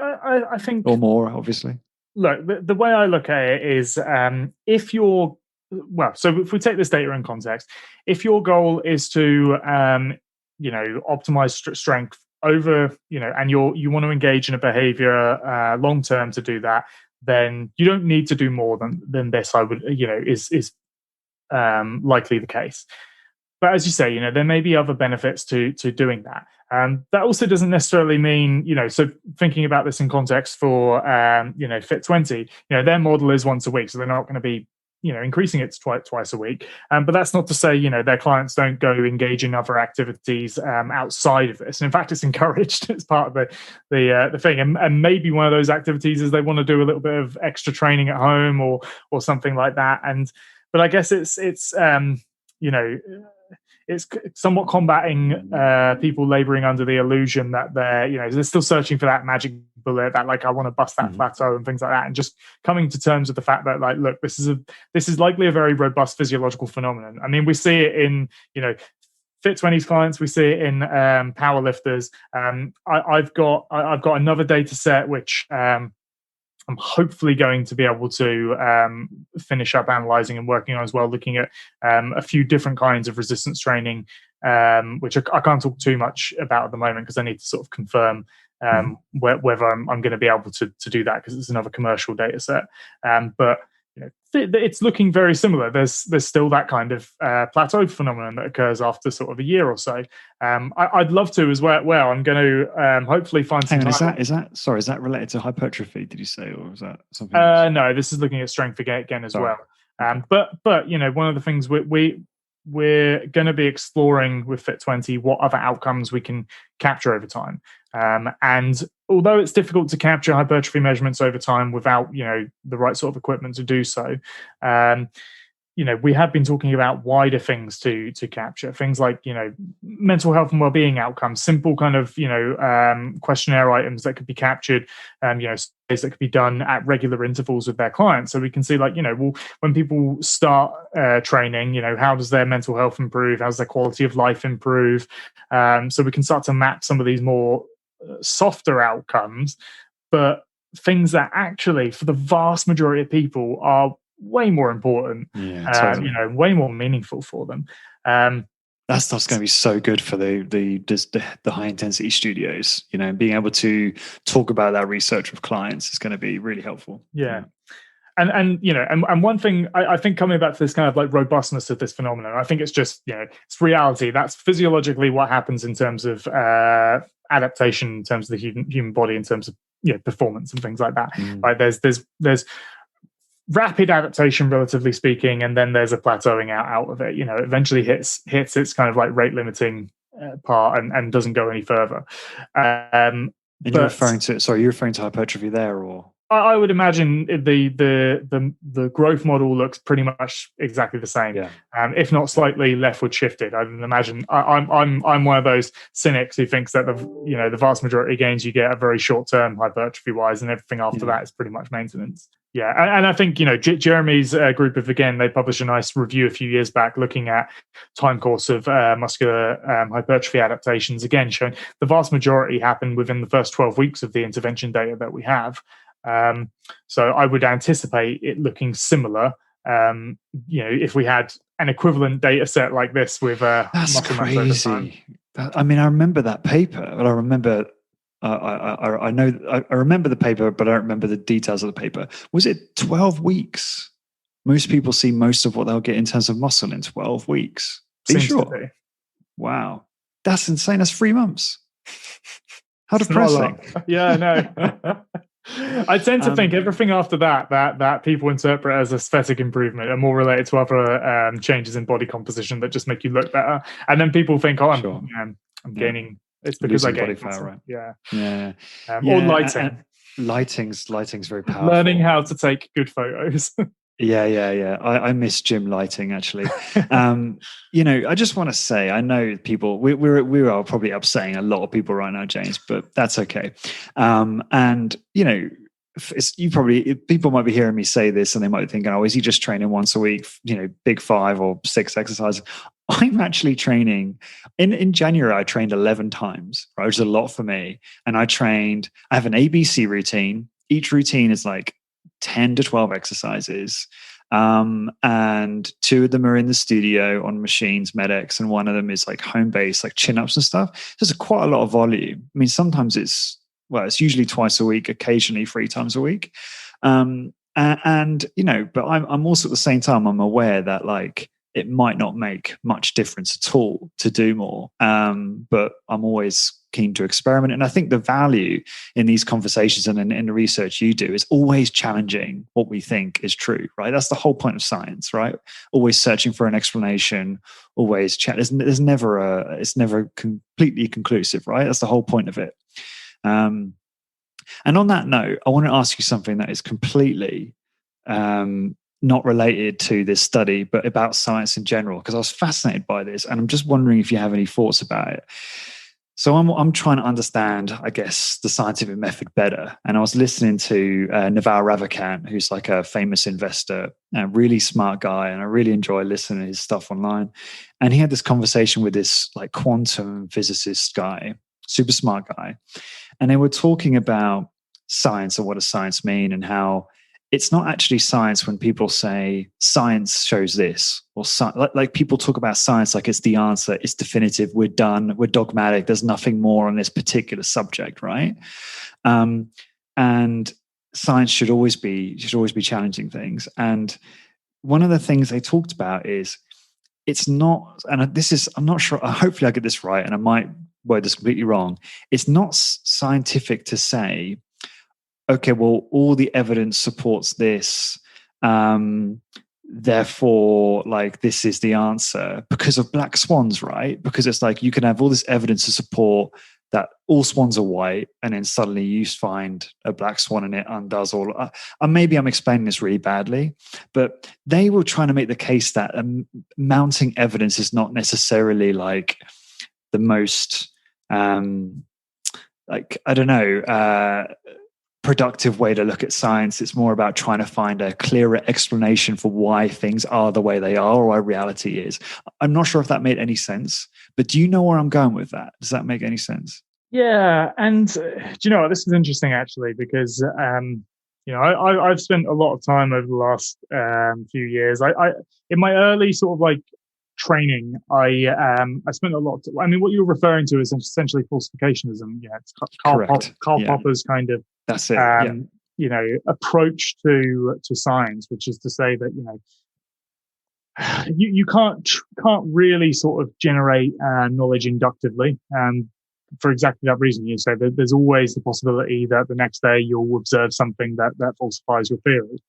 or more, obviously. Look, the way I look at it is, if if we take this data in context, if your goal is to optimize strength over, and you want to engage in a behavior long term to do that, then you don't need to do more than this. I would, is likely the case. But as you say, there may be other benefits to doing that. That also doesn't necessarily mean, so thinking about this in context for, Fit 20, their model is once a week, so they're not going to be, increasing it twice a week. But that's not to say, their clients don't go engage in other activities outside of this. And in fact, it's encouraged. It's part of the thing. And maybe one of those activities is they want to do a little bit of extra training at home or something like that. But I guess it's it's somewhat combating people laboring under the illusion that they're still searching for that magic bullet, that like I want to bust that plateau and things like that, and just coming to terms with the fact that like, look, this is likely a very robust physiological phenomenon. I mean, we see it in Fit 20's clients, we see it in power lifters. I've got another data set which I'm hopefully going to be able to finish up analyzing and working on as well, looking at a few different kinds of resistance training, which I can't talk too much about at the moment because I need to sort of confirm whether I'm going to be able to do that, because it's another commercial data set. But it's looking very similar. There's still that kind of plateau phenomenon that occurs after sort of a year or so. I'd love to as well. I'm going to hopefully find some time. Is that related to hypertrophy, did you say, or is that something else? No, this is looking at strength again as well. But one of the things we're going to be exploring with Fit 20, what other outcomes we can capture over time. And although it's difficult to capture hypertrophy measurements over time without, the right sort of equipment to do so, we have been talking about wider things to capture, things like, mental health and well-being outcomes, simple kind of, questionnaire items that could be captured, surveys that could be done at regular intervals with their clients. So we can see like, when people start training, how does their mental health improve? How does their quality of life improve? So we can start to map some of these more softer outcomes, but things that actually, for the vast majority of people, are way more important, totally. Way more meaningful for them. That stuff's going to be so good for the high intensity studios. Being able to talk about that research with clients is going to be really helpful. Yeah. And one thing I think, coming back to this kind of like robustness of this phenomenon, I think it's just it's reality. That's physiologically what happens in terms of adaptation, in terms of the human body, in terms of performance and things like that. Like there's rapid adaptation, relatively speaking, and then there's a plateauing out of it. Eventually hits its kind of like rate limiting part and doesn't go any further. You're referring to hypertrophy there, or? I would imagine the growth model looks pretty much exactly the same, if not slightly leftward shifted. I would imagine. I'm one of those cynics who thinks that the vast majority of gains you get are very short term hypertrophy wise, and everything after that is pretty much maintenance. Yeah, and I think Jeremy's group they published a nice review a few years back looking at time course of muscular hypertrophy adaptations, again showing the vast majority happen within the first 12 weeks of the intervention data that we have. So I would anticipate it looking similar. If we had an equivalent data set like this with that's crazy. I remember that paper, but I remember. I remember the paper, but I don't remember the details of the paper. Was it 12 weeks? Most people see most of what they'll get in terms of muscle in 12 weeks. Are you sure? Wow, that's insane. That's 3 months. How depressing. Yeah, I know. I tend to think everything after that people interpret as aesthetic improvement are more related to other changes in body composition that just make you look better. And then people think, I'm gaining. It's because losing I body fat, right? Yeah. Or lighting. Lighting's very powerful. Learning how to take good photos. Yeah. I miss gym lighting, actually. I just want to say, I know people, we are probably upsetting a lot of people right now, James, but that's okay. People might be hearing me say this and they might be thinking, is he just training once a week, big 5 or 6 exercises? I'm actually training in January. I trained 11 times, right, which is a lot for me. And I have an ABC routine. Each routine is like 10 to 12 exercises. And 2 of them are in the studio on machines, MedX, and 1 of them is like home based, like chin-ups and stuff. There's quite a lot of volume. I mean, sometimes it's usually twice a week, occasionally 3 times a week. But I'm also at the same time, I'm aware that like it might not make much difference at all to do more. But I'm always keen to experiment. And I think the value in these conversations and in the research you do is always challenging what we think is true, right? That's the whole point of science, right? Always searching for an explanation, always there's never it's never completely conclusive, right? That's the whole point of it. And on that note, I want to ask you something that is completely, not related to this study, but about science in general, because I was fascinated by this, and I'm just wondering if you have any thoughts about it. So I'm trying to understand, I guess, the scientific method better. And I was listening to Naval Ravikant, who's like a famous investor, a really smart guy, and I really enjoy listening to his stuff online. And he had this conversation with this like quantum physicist guy, super smart guy, and they were talking about science and what does science mean, and how it's not actually science when people say science shows this, or like people talk about science like it's the answer, it's definitive, we're done, we're dogmatic, there's nothing more on this particular subject, right? And science should always be challenging things. And one of the things they talked about is it's not, and this is, I'm not sure, hopefully I get this right, and I might word this completely wrong. It's not scientific to say, okay, well, all the evidence supports this, therefore, like, this is the answer because of black swans, right? Because it's like you can have all this evidence to support that all swans are white, and then suddenly you find a black swan and it undoes all. Maybe I'm explaining this really badly, but they were trying to make the case that mounting evidence is not necessarily like the most, like, I don't know, productive way to look at science. It's more about trying to find a clearer explanation for why things are the way they are, or why reality is. I'm not sure if that made any sense, but do you know where I'm going with that? Does that make any sense? Yeah, and do you know what? This is interesting actually, because I've spent a lot of time over the last few years. I in my early sort of like training, I spent a lot. I mean, what you're referring to is essentially falsificationism. Yeah, it's Karl Popper's kind of, that's it. Approach to science, which is to say that you can't really sort of generate knowledge inductively, for exactly that reason. You say that there's always the possibility that the next day you'll observe something that falsifies your theory.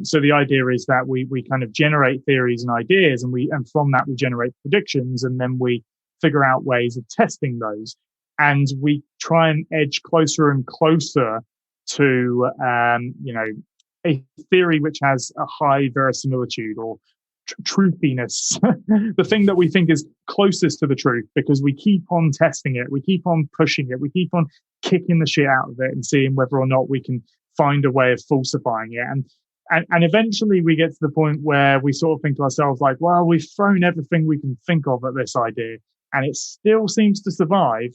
So the idea is that we kind of generate theories and ideas, and from that we generate predictions, and then we figure out ways of testing those, and we try and edge closer and closer to a theory which has a high verisimilitude or truthiness, the thing that we think is closest to the truth, because we keep on testing it, we keep on pushing it, we keep on kicking the shit out of it and seeing whether or not we can find a way of falsifying it. And eventually we get to the point where we sort of think to ourselves like, well, we've thrown everything we can think of at this idea and it still seems to survive,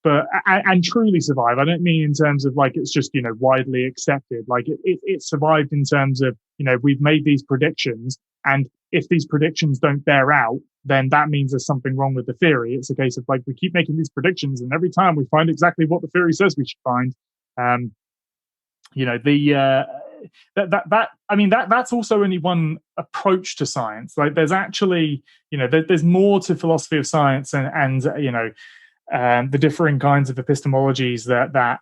but and truly survive. I don't mean in terms of like it's just, widely accepted. Like it survived in terms of, we've made these predictions, and if these predictions don't bear out, then that means there's something wrong with the theory. It's a case of like, we keep making these predictions, and every time we find exactly what the theory says we should find. That's also only one approach to science. Like there's actually, there's more to philosophy of science and the differing kinds of epistemologies that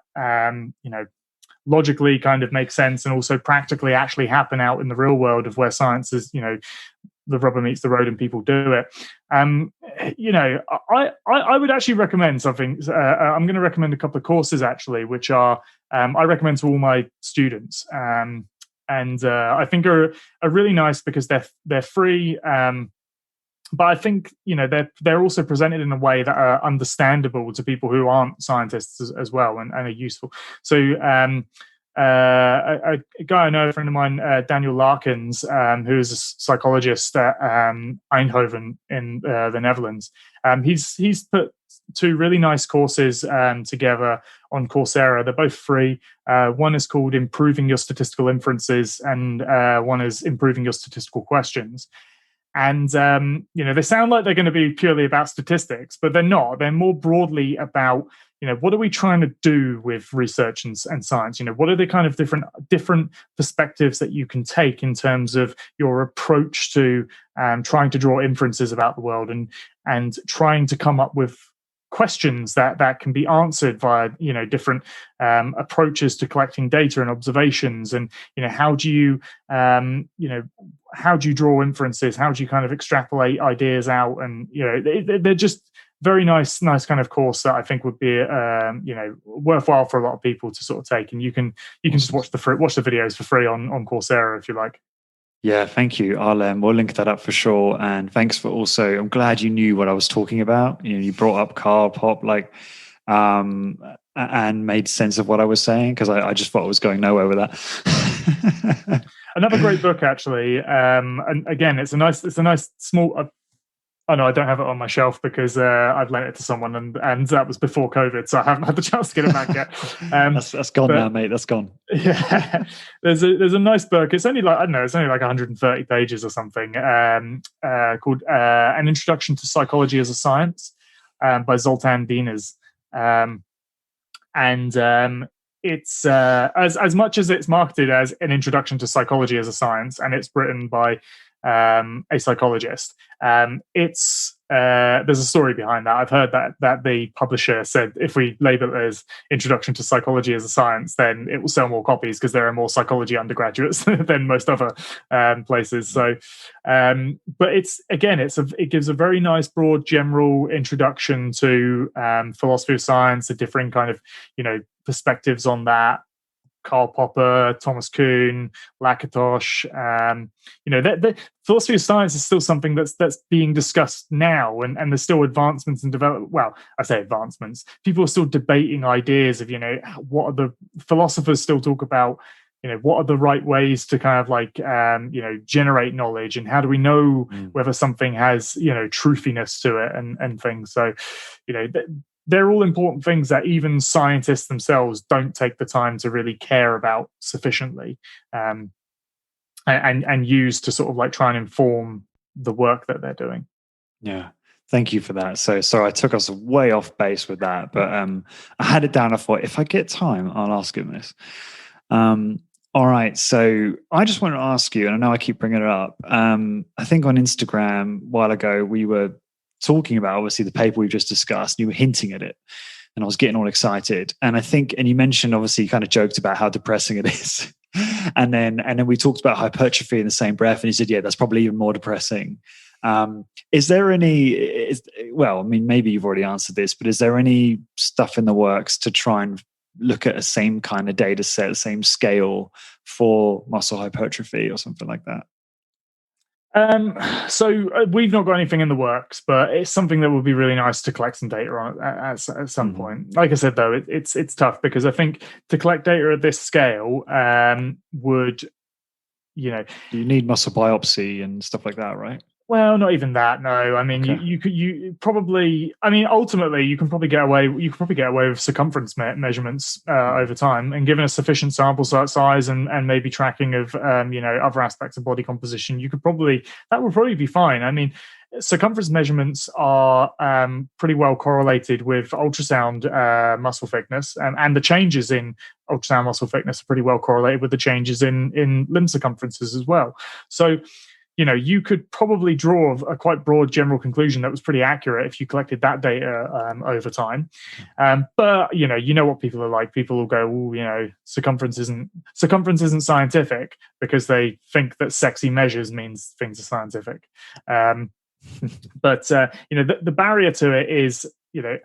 logically kind of make sense and also practically actually happen out in the real world of where science is, the rubber meets the road and people do it. I would actually recommend something. I'm going to recommend a couple of courses actually, which are I recommend to all my students, and I think are really nice because they're free. But I think they're also presented in a way that are understandable to people who aren't scientists as well, and are useful. So a guy I know, a friend of mine, Daniel Larkins, who is a psychologist at Eindhoven in the Netherlands. He's put two really nice courses together on Coursera. They're both free. One is called Improving Your Statistical Inferences, and one is Improving Your Statistical Questions. And, they sound like they're going to be purely about statistics, but they're not. They're more broadly about, what are we trying to do with research and science? What are the kind of different perspectives that you can take in terms of your approach to trying to draw inferences about the world and trying to come up with questions that can be answered via different approaches to collecting data and observations, and how do you draw inferences, how do you kind of extrapolate ideas out, and they're just very nice kind of course that I think would be worthwhile for a lot of people to sort of take. And you can just watch the videos for free on Coursera if you like. Yeah, thank you. We'll link that up for sure. And thanks for also, I'm glad you knew what I was talking about. You brought up Carl Pop, and made sense of what I was saying, because I just thought I was going nowhere with that. Another great book, actually. And again, it's a nice small. Oh no, I don't have it on my shelf because I've lent it to someone, and that was before COVID, so I haven't had the chance to get it back yet. That's gone now, mate. That's gone. Yeah, there's a nice book. It's only like, I don't know, it's only like 130 pages or something. Called An Introduction to Psychology as a Science, by Zoltan Dinas. It's as much as it's marketed as an introduction to psychology as a science, and it's written by a psychologist. There's a story behind that. I've heard that the publisher said if we label it as Introduction to Psychology as a Science, then it will sell more copies because there are more psychology undergraduates than most other places. So, but it gives a very nice, broad, general introduction to philosophy of science, the differing kind of perspectives on that. Karl Popper, Thomas Kuhn, Lakatos. The philosophy of science is still something that's being discussed now, and there's still advancements and development. Well, I say advancements. People are still debating ideas of, what are the philosophers still talk about. What are the right ways to kind of generate knowledge, and how do we know whether something has, truthiness to it and things. So, they're all important things that even scientists themselves don't take the time to really care about sufficiently, and use to sort of try and inform the work that they're doing. Yeah. Thank you for that. So sorry, I took us way off base with that, but I had it down. I thought if I get time, I'll ask him this. All right. So I just want to ask you, and I know I keep bringing it up. I think on Instagram a while ago, we were talking about obviously the paper we've just discussed, and you were hinting at it, and I was getting all excited. And I think, and you mentioned, obviously you kind of joked about how depressing it is. and then we talked about hypertrophy in the same breath, and you said, yeah, that's probably even more depressing. Is there any, maybe you've already answered this, but is there any stuff in the works to try and look at a same kind of data set, same scale for muscle hypertrophy or something like that? So we've not got anything in the works, but it's something that would be really nice to collect some data on at some point. Like I said, though, it's tough because I think to collect data at this scale would, you need muscle biopsy and stuff like that, right? Well, not even that. No, I mean, okay. you probably. I mean, ultimately, you can probably get away. You can probably get away with circumference measurements over time, and given a sufficient sample size and maybe tracking of other aspects of body composition, that would probably be fine. I mean, circumference measurements are pretty well correlated with ultrasound muscle thickness, and the changes in ultrasound muscle thickness are pretty well correlated with the changes in limb circumferences as well. So, you could probably draw a quite broad general conclusion that was pretty accurate if you collected that data over time. But you know what people are like. People will go, "Oh, circumference isn't scientific," because they think that sexy measures means things are scientific. But the barrier to it is,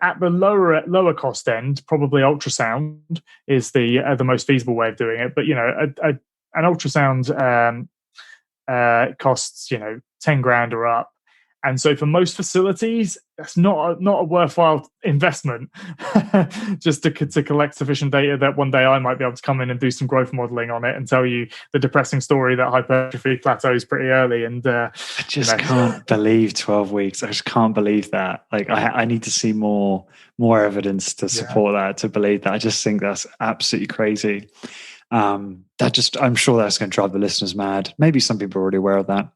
at the lower cost end, probably ultrasound is the most feasible way of doing it. But an ultrasound costs 10 grand or up, and so for most facilities that's not a worthwhile investment just to collect sufficient data that one day I might be able to come in and do some growth modeling on it and tell you the depressing story that hypertrophy plateaus pretty early. And I just can't believe 12 weeks. I just can't believe that. I need to see more evidence to support that, to believe that. I just think that's absolutely crazy. I'm sure that's going to drive the listeners mad. Maybe some people are already aware of that.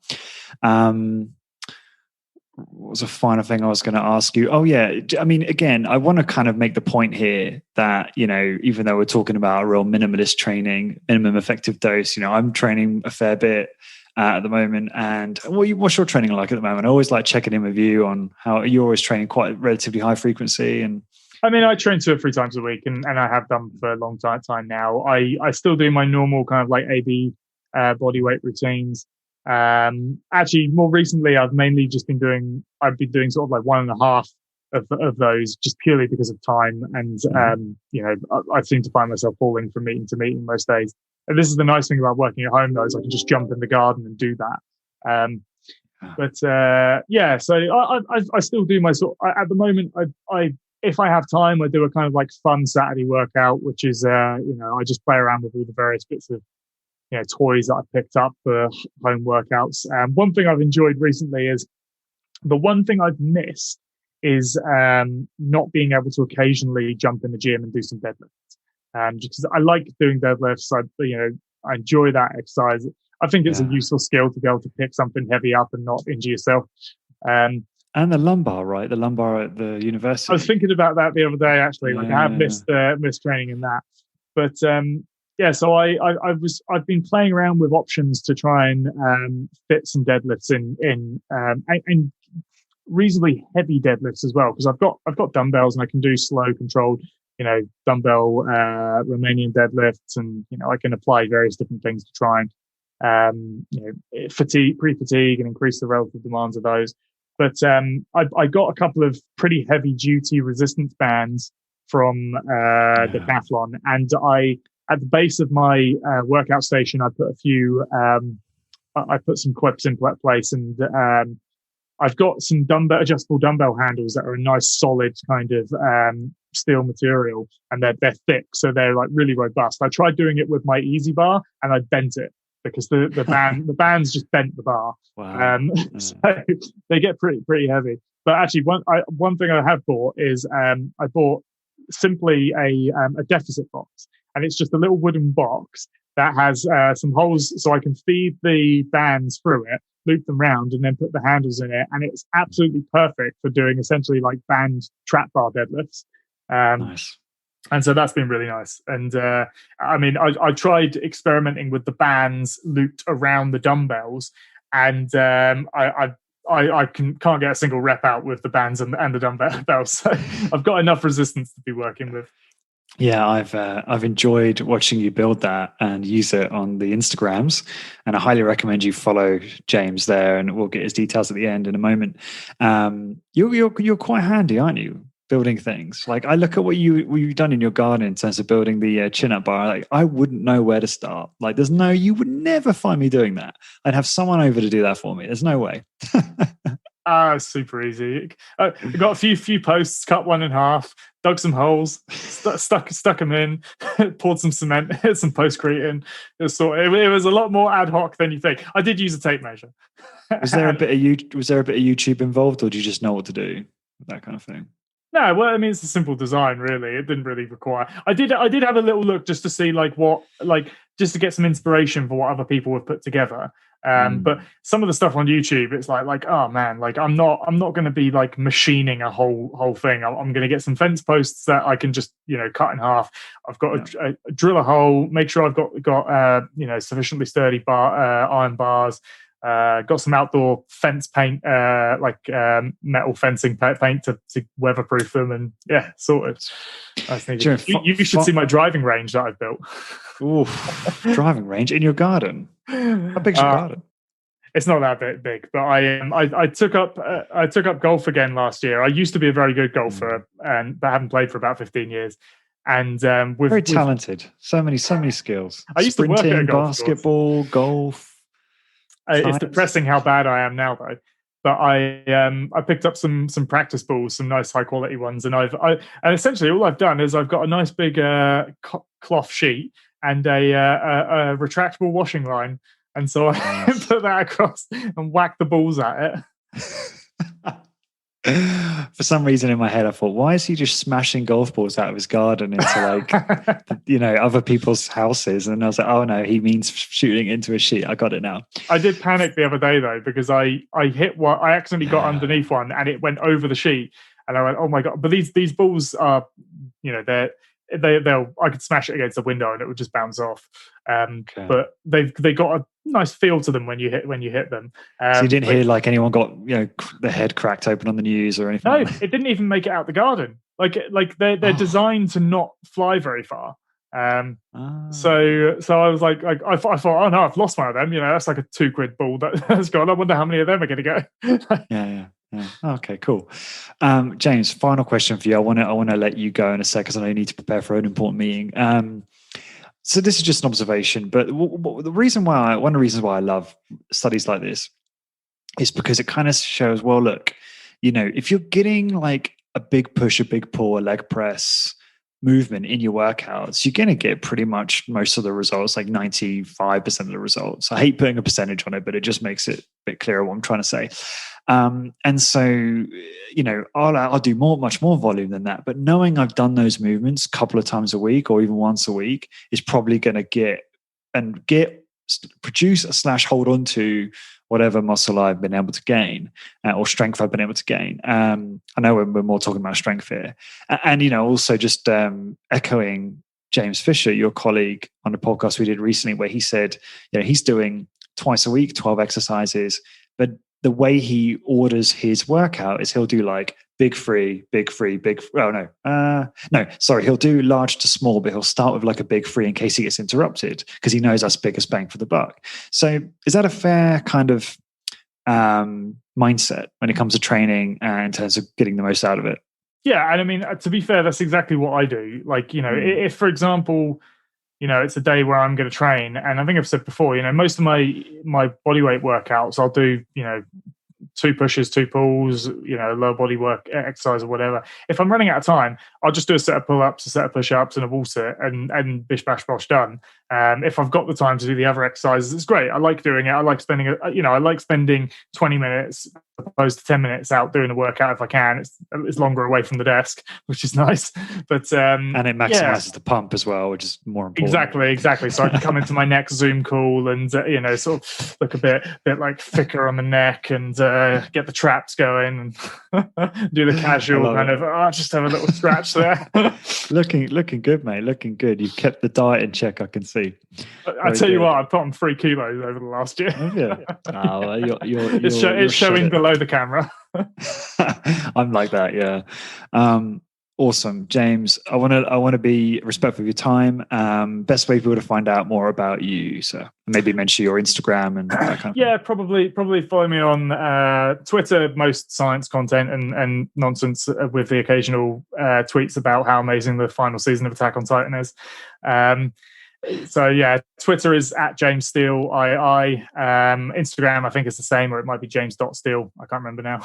What was a final thing I was going to ask you? Oh yeah, I mean, again, I want to kind of make the point here that even though we're talking about real minimalist training, minimum effective dose, I'm training a fair bit at the moment. And what's your training like at the moment? I always like checking in with you on how you're always training quite relatively high frequency. And I mean, I train 2 or 3 times a week, and I have done for a long time now. I still do my normal kind of like AB body weight routines. Actually, more recently, I've mainly just been doing sort of like 1.5 of those, just purely because of time. And I seem to find myself falling from meeting to meeting most days. And this is the nice thing about working at home, though, is I can just jump in the garden and do that. Yeah, so I still do my at the moment. I if I have time, I do a kind of like fun Saturday workout, which is I just play around with all the various bits of toys that I picked up for home workouts. One thing I've enjoyed recently is the one thing I've missed is not being able to occasionally jump in the gym and do some deadlifts. Just because I like doing deadlifts, I enjoy that exercise. I think it's a useful skill to be able to pick something heavy up and not injure yourself. And the lumbar, right? The lumbar at the university. I was thinking about that the other day, actually. Like I have missed training in that, but so I've been playing around with options to try and fit some deadlifts in reasonably heavy deadlifts as well, because I've got dumbbells and I can do slow controlled dumbbell Romanian deadlifts, and I can apply various different things to try and pre-fatigue and increase the relative demands of those. But I got a couple of pretty heavy duty resistance bands from Decathlon, and at the base of my workout station, I put a few. I put some clips in place, and I've got some adjustable dumbbell handles that are a nice solid kind of steel material, and they're thick, so they're like really robust. I tried doing it with my Easy Bar, and I bent it because the bands just bent the bar. Wow. So they get pretty heavy. But actually, one thing I have bought is I bought simply a deficit box, and it's just a little wooden box that has some holes so I can feed the bands through it, loop them round, and then put the handles in it. And it's absolutely perfect for doing essentially like band trap bar deadlifts. Nice. And so that's been really nice. And I tried experimenting with the bands looped around the dumbbells, and I can't get a single rep out with the bands and the dumbbells. So I've got enough resistance to be working with. Yeah, I've enjoyed watching you build that and use it on the Instagrams, and I highly recommend you follow James there, and we'll get his details at the end in a moment. You're quite handy, aren't you? Building things. Like I look at what you've done in your garden in terms of building the chin-up bar. Like I wouldn't know where to start. Like you would never find me doing that. I'd have someone over to do that for me. There's no way. Super easy. I got a few posts, cut one in half, dug some holes, stuck them in, poured some cement, hit some postcreting. It was a lot more ad hoc than you think. I did use a tape measure. Was there a bit of YouTube involved, or do you just know what to do? That kind of thing. No, well, I mean, it's a simple design, really. It didn't really require. I did have a little look just to see just to get some inspiration for what other people have put together. But some of the stuff on YouTube, it's like, oh man, like I'm not going to be like machining a whole thing. I'm going to get some fence posts that I can just cut in half. I've got to drill a hole, make sure I've got sufficiently sturdy iron bars. Got some outdoor fence paint, metal fencing paint to weatherproof them, and sorted. I think you should see my driving range that I've built. Ooh, driving range in your garden? How big's your garden? It's not that big, but I took up golf again last year. I used to be a very good golfer, but I haven't played for about 15 years. And very talented, so many skills. I used to work at a golf basketball, golf. It's depressing how bad I am now, though. But I picked up some practice balls, some nice high quality ones, and and essentially all I've done is I've got a nice big cloth sheet and a retractable washing line, and so I put that across and whack the balls at it. For some reason in my head, I thought, why is he just smashing golf balls out of his garden into other people's houses? And I was like, oh no, he means shooting into a sheet. I got it now. I did panic the other day though, because I hit one. I accidentally got underneath one and it went over the sheet. And I went, oh my God. But these balls are, I could smash it against the window and it would just bounce off. But they got a nice feel to them when you hit them. So you didn't hear like anyone got the head cracked open on the news or anything? No, it didn't even make it out the garden. Like they're designed to not fly very far. So I was like I thought, oh no, I've lost one of them. That's like a £2 ball that's gone. I wonder how many of them are going to go. Yeah. Okay, cool. James, final question for you. I want to let you go in a sec because I know you need to prepare for an important meeting. So this is just an observation, but one of the reasons why I love studies like this is because it kind of shows, well, look, if you're getting like a big push, a big pull, a leg press movement in your workouts, you're going to get pretty much most of the results, like 95% of the results. I hate putting a percentage on it, but it just makes it a bit clearer what I'm trying to say. And so, I'll do much more volume than that. But knowing I've done those movements a couple of times a week or even once a week is probably going to produce/hold on to whatever muscle I've been able to gain or strength I've been able to gain. I know we're more talking about strength here. And, also just echoing James Fisher, your colleague on a podcast we did recently, where he said, he's doing twice a week, 12 exercises, but the way he orders his workout is he'll do like big free, he'll do large to small, but he'll start with like a big free in case he gets interrupted because he knows that's biggest bang for the buck. So is that a fair kind of mindset when it comes to training in terms of getting the most out of it? Yeah. And I mean, to be fair, that's exactly what I do. Like, if, for example, it's a day where I'm going to train, and I think I've said before, most of my bodyweight workouts, I'll do, 2 pushes, 2 pulls, lower body work exercise or whatever. If I'm running out of time, I'll just do a set of pull-ups, a set of push-ups, and a wall sit, and bish bash bosh done. If I've got the time to do the other exercises, it's great. I like doing it. I like spending 20 minutes as opposed to 10 minutes out doing a workout if I can. It's longer away from the desk, which is nice. But and it maximizes the pump as well, which is more important. Exactly. So I can come into my next Zoom call and sort of look a bit like thicker on the neck and get the traps going and do the casual kind of just have a little scratch there. looking good, mate. Looking good. You've kept the diet in check, I can see. I tell you what, I've put on 3 kilos over the last year. Oh, yeah. It's showing below the camera. I'm like that, yeah. Awesome, James. I want to be respectful of your time. Best way for people to find out more about you, so maybe mention your Instagram and that kind of yeah, probably follow me on Twitter. Most science content and nonsense with the occasional tweets about how amazing the final season of Attack on Titan is. So yeah, Twitter is at James Steele II. Instagram I think is the same, or it might be James.Steele. I can't remember now.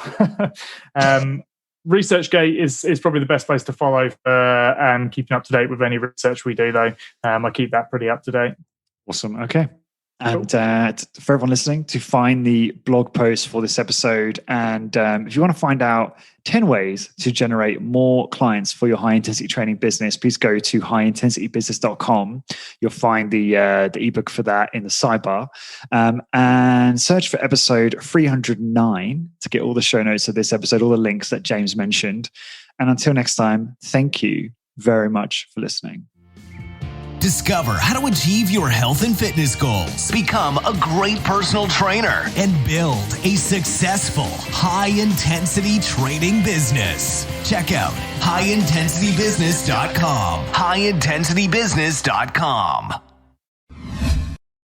ResearchGate is probably the best place to follow for keeping up to date with any research we do, though. I keep that pretty up to date. Awesome. Okay. And for everyone listening, to find the blog post for this episode, and if you want to find out 10 ways to generate more clients for your high-intensity training business, please go to highintensitybusiness.com. You'll find the ebook for that in the sidebar, and search for episode 309 to get all the show notes of this episode, all the links that James mentioned. And until next time, thank you very much for listening. Discover how to achieve your health and fitness goals, become a great personal trainer, and build a successful high-intensity training business. Check out highintensitybusiness.com. highintensitybusiness.com.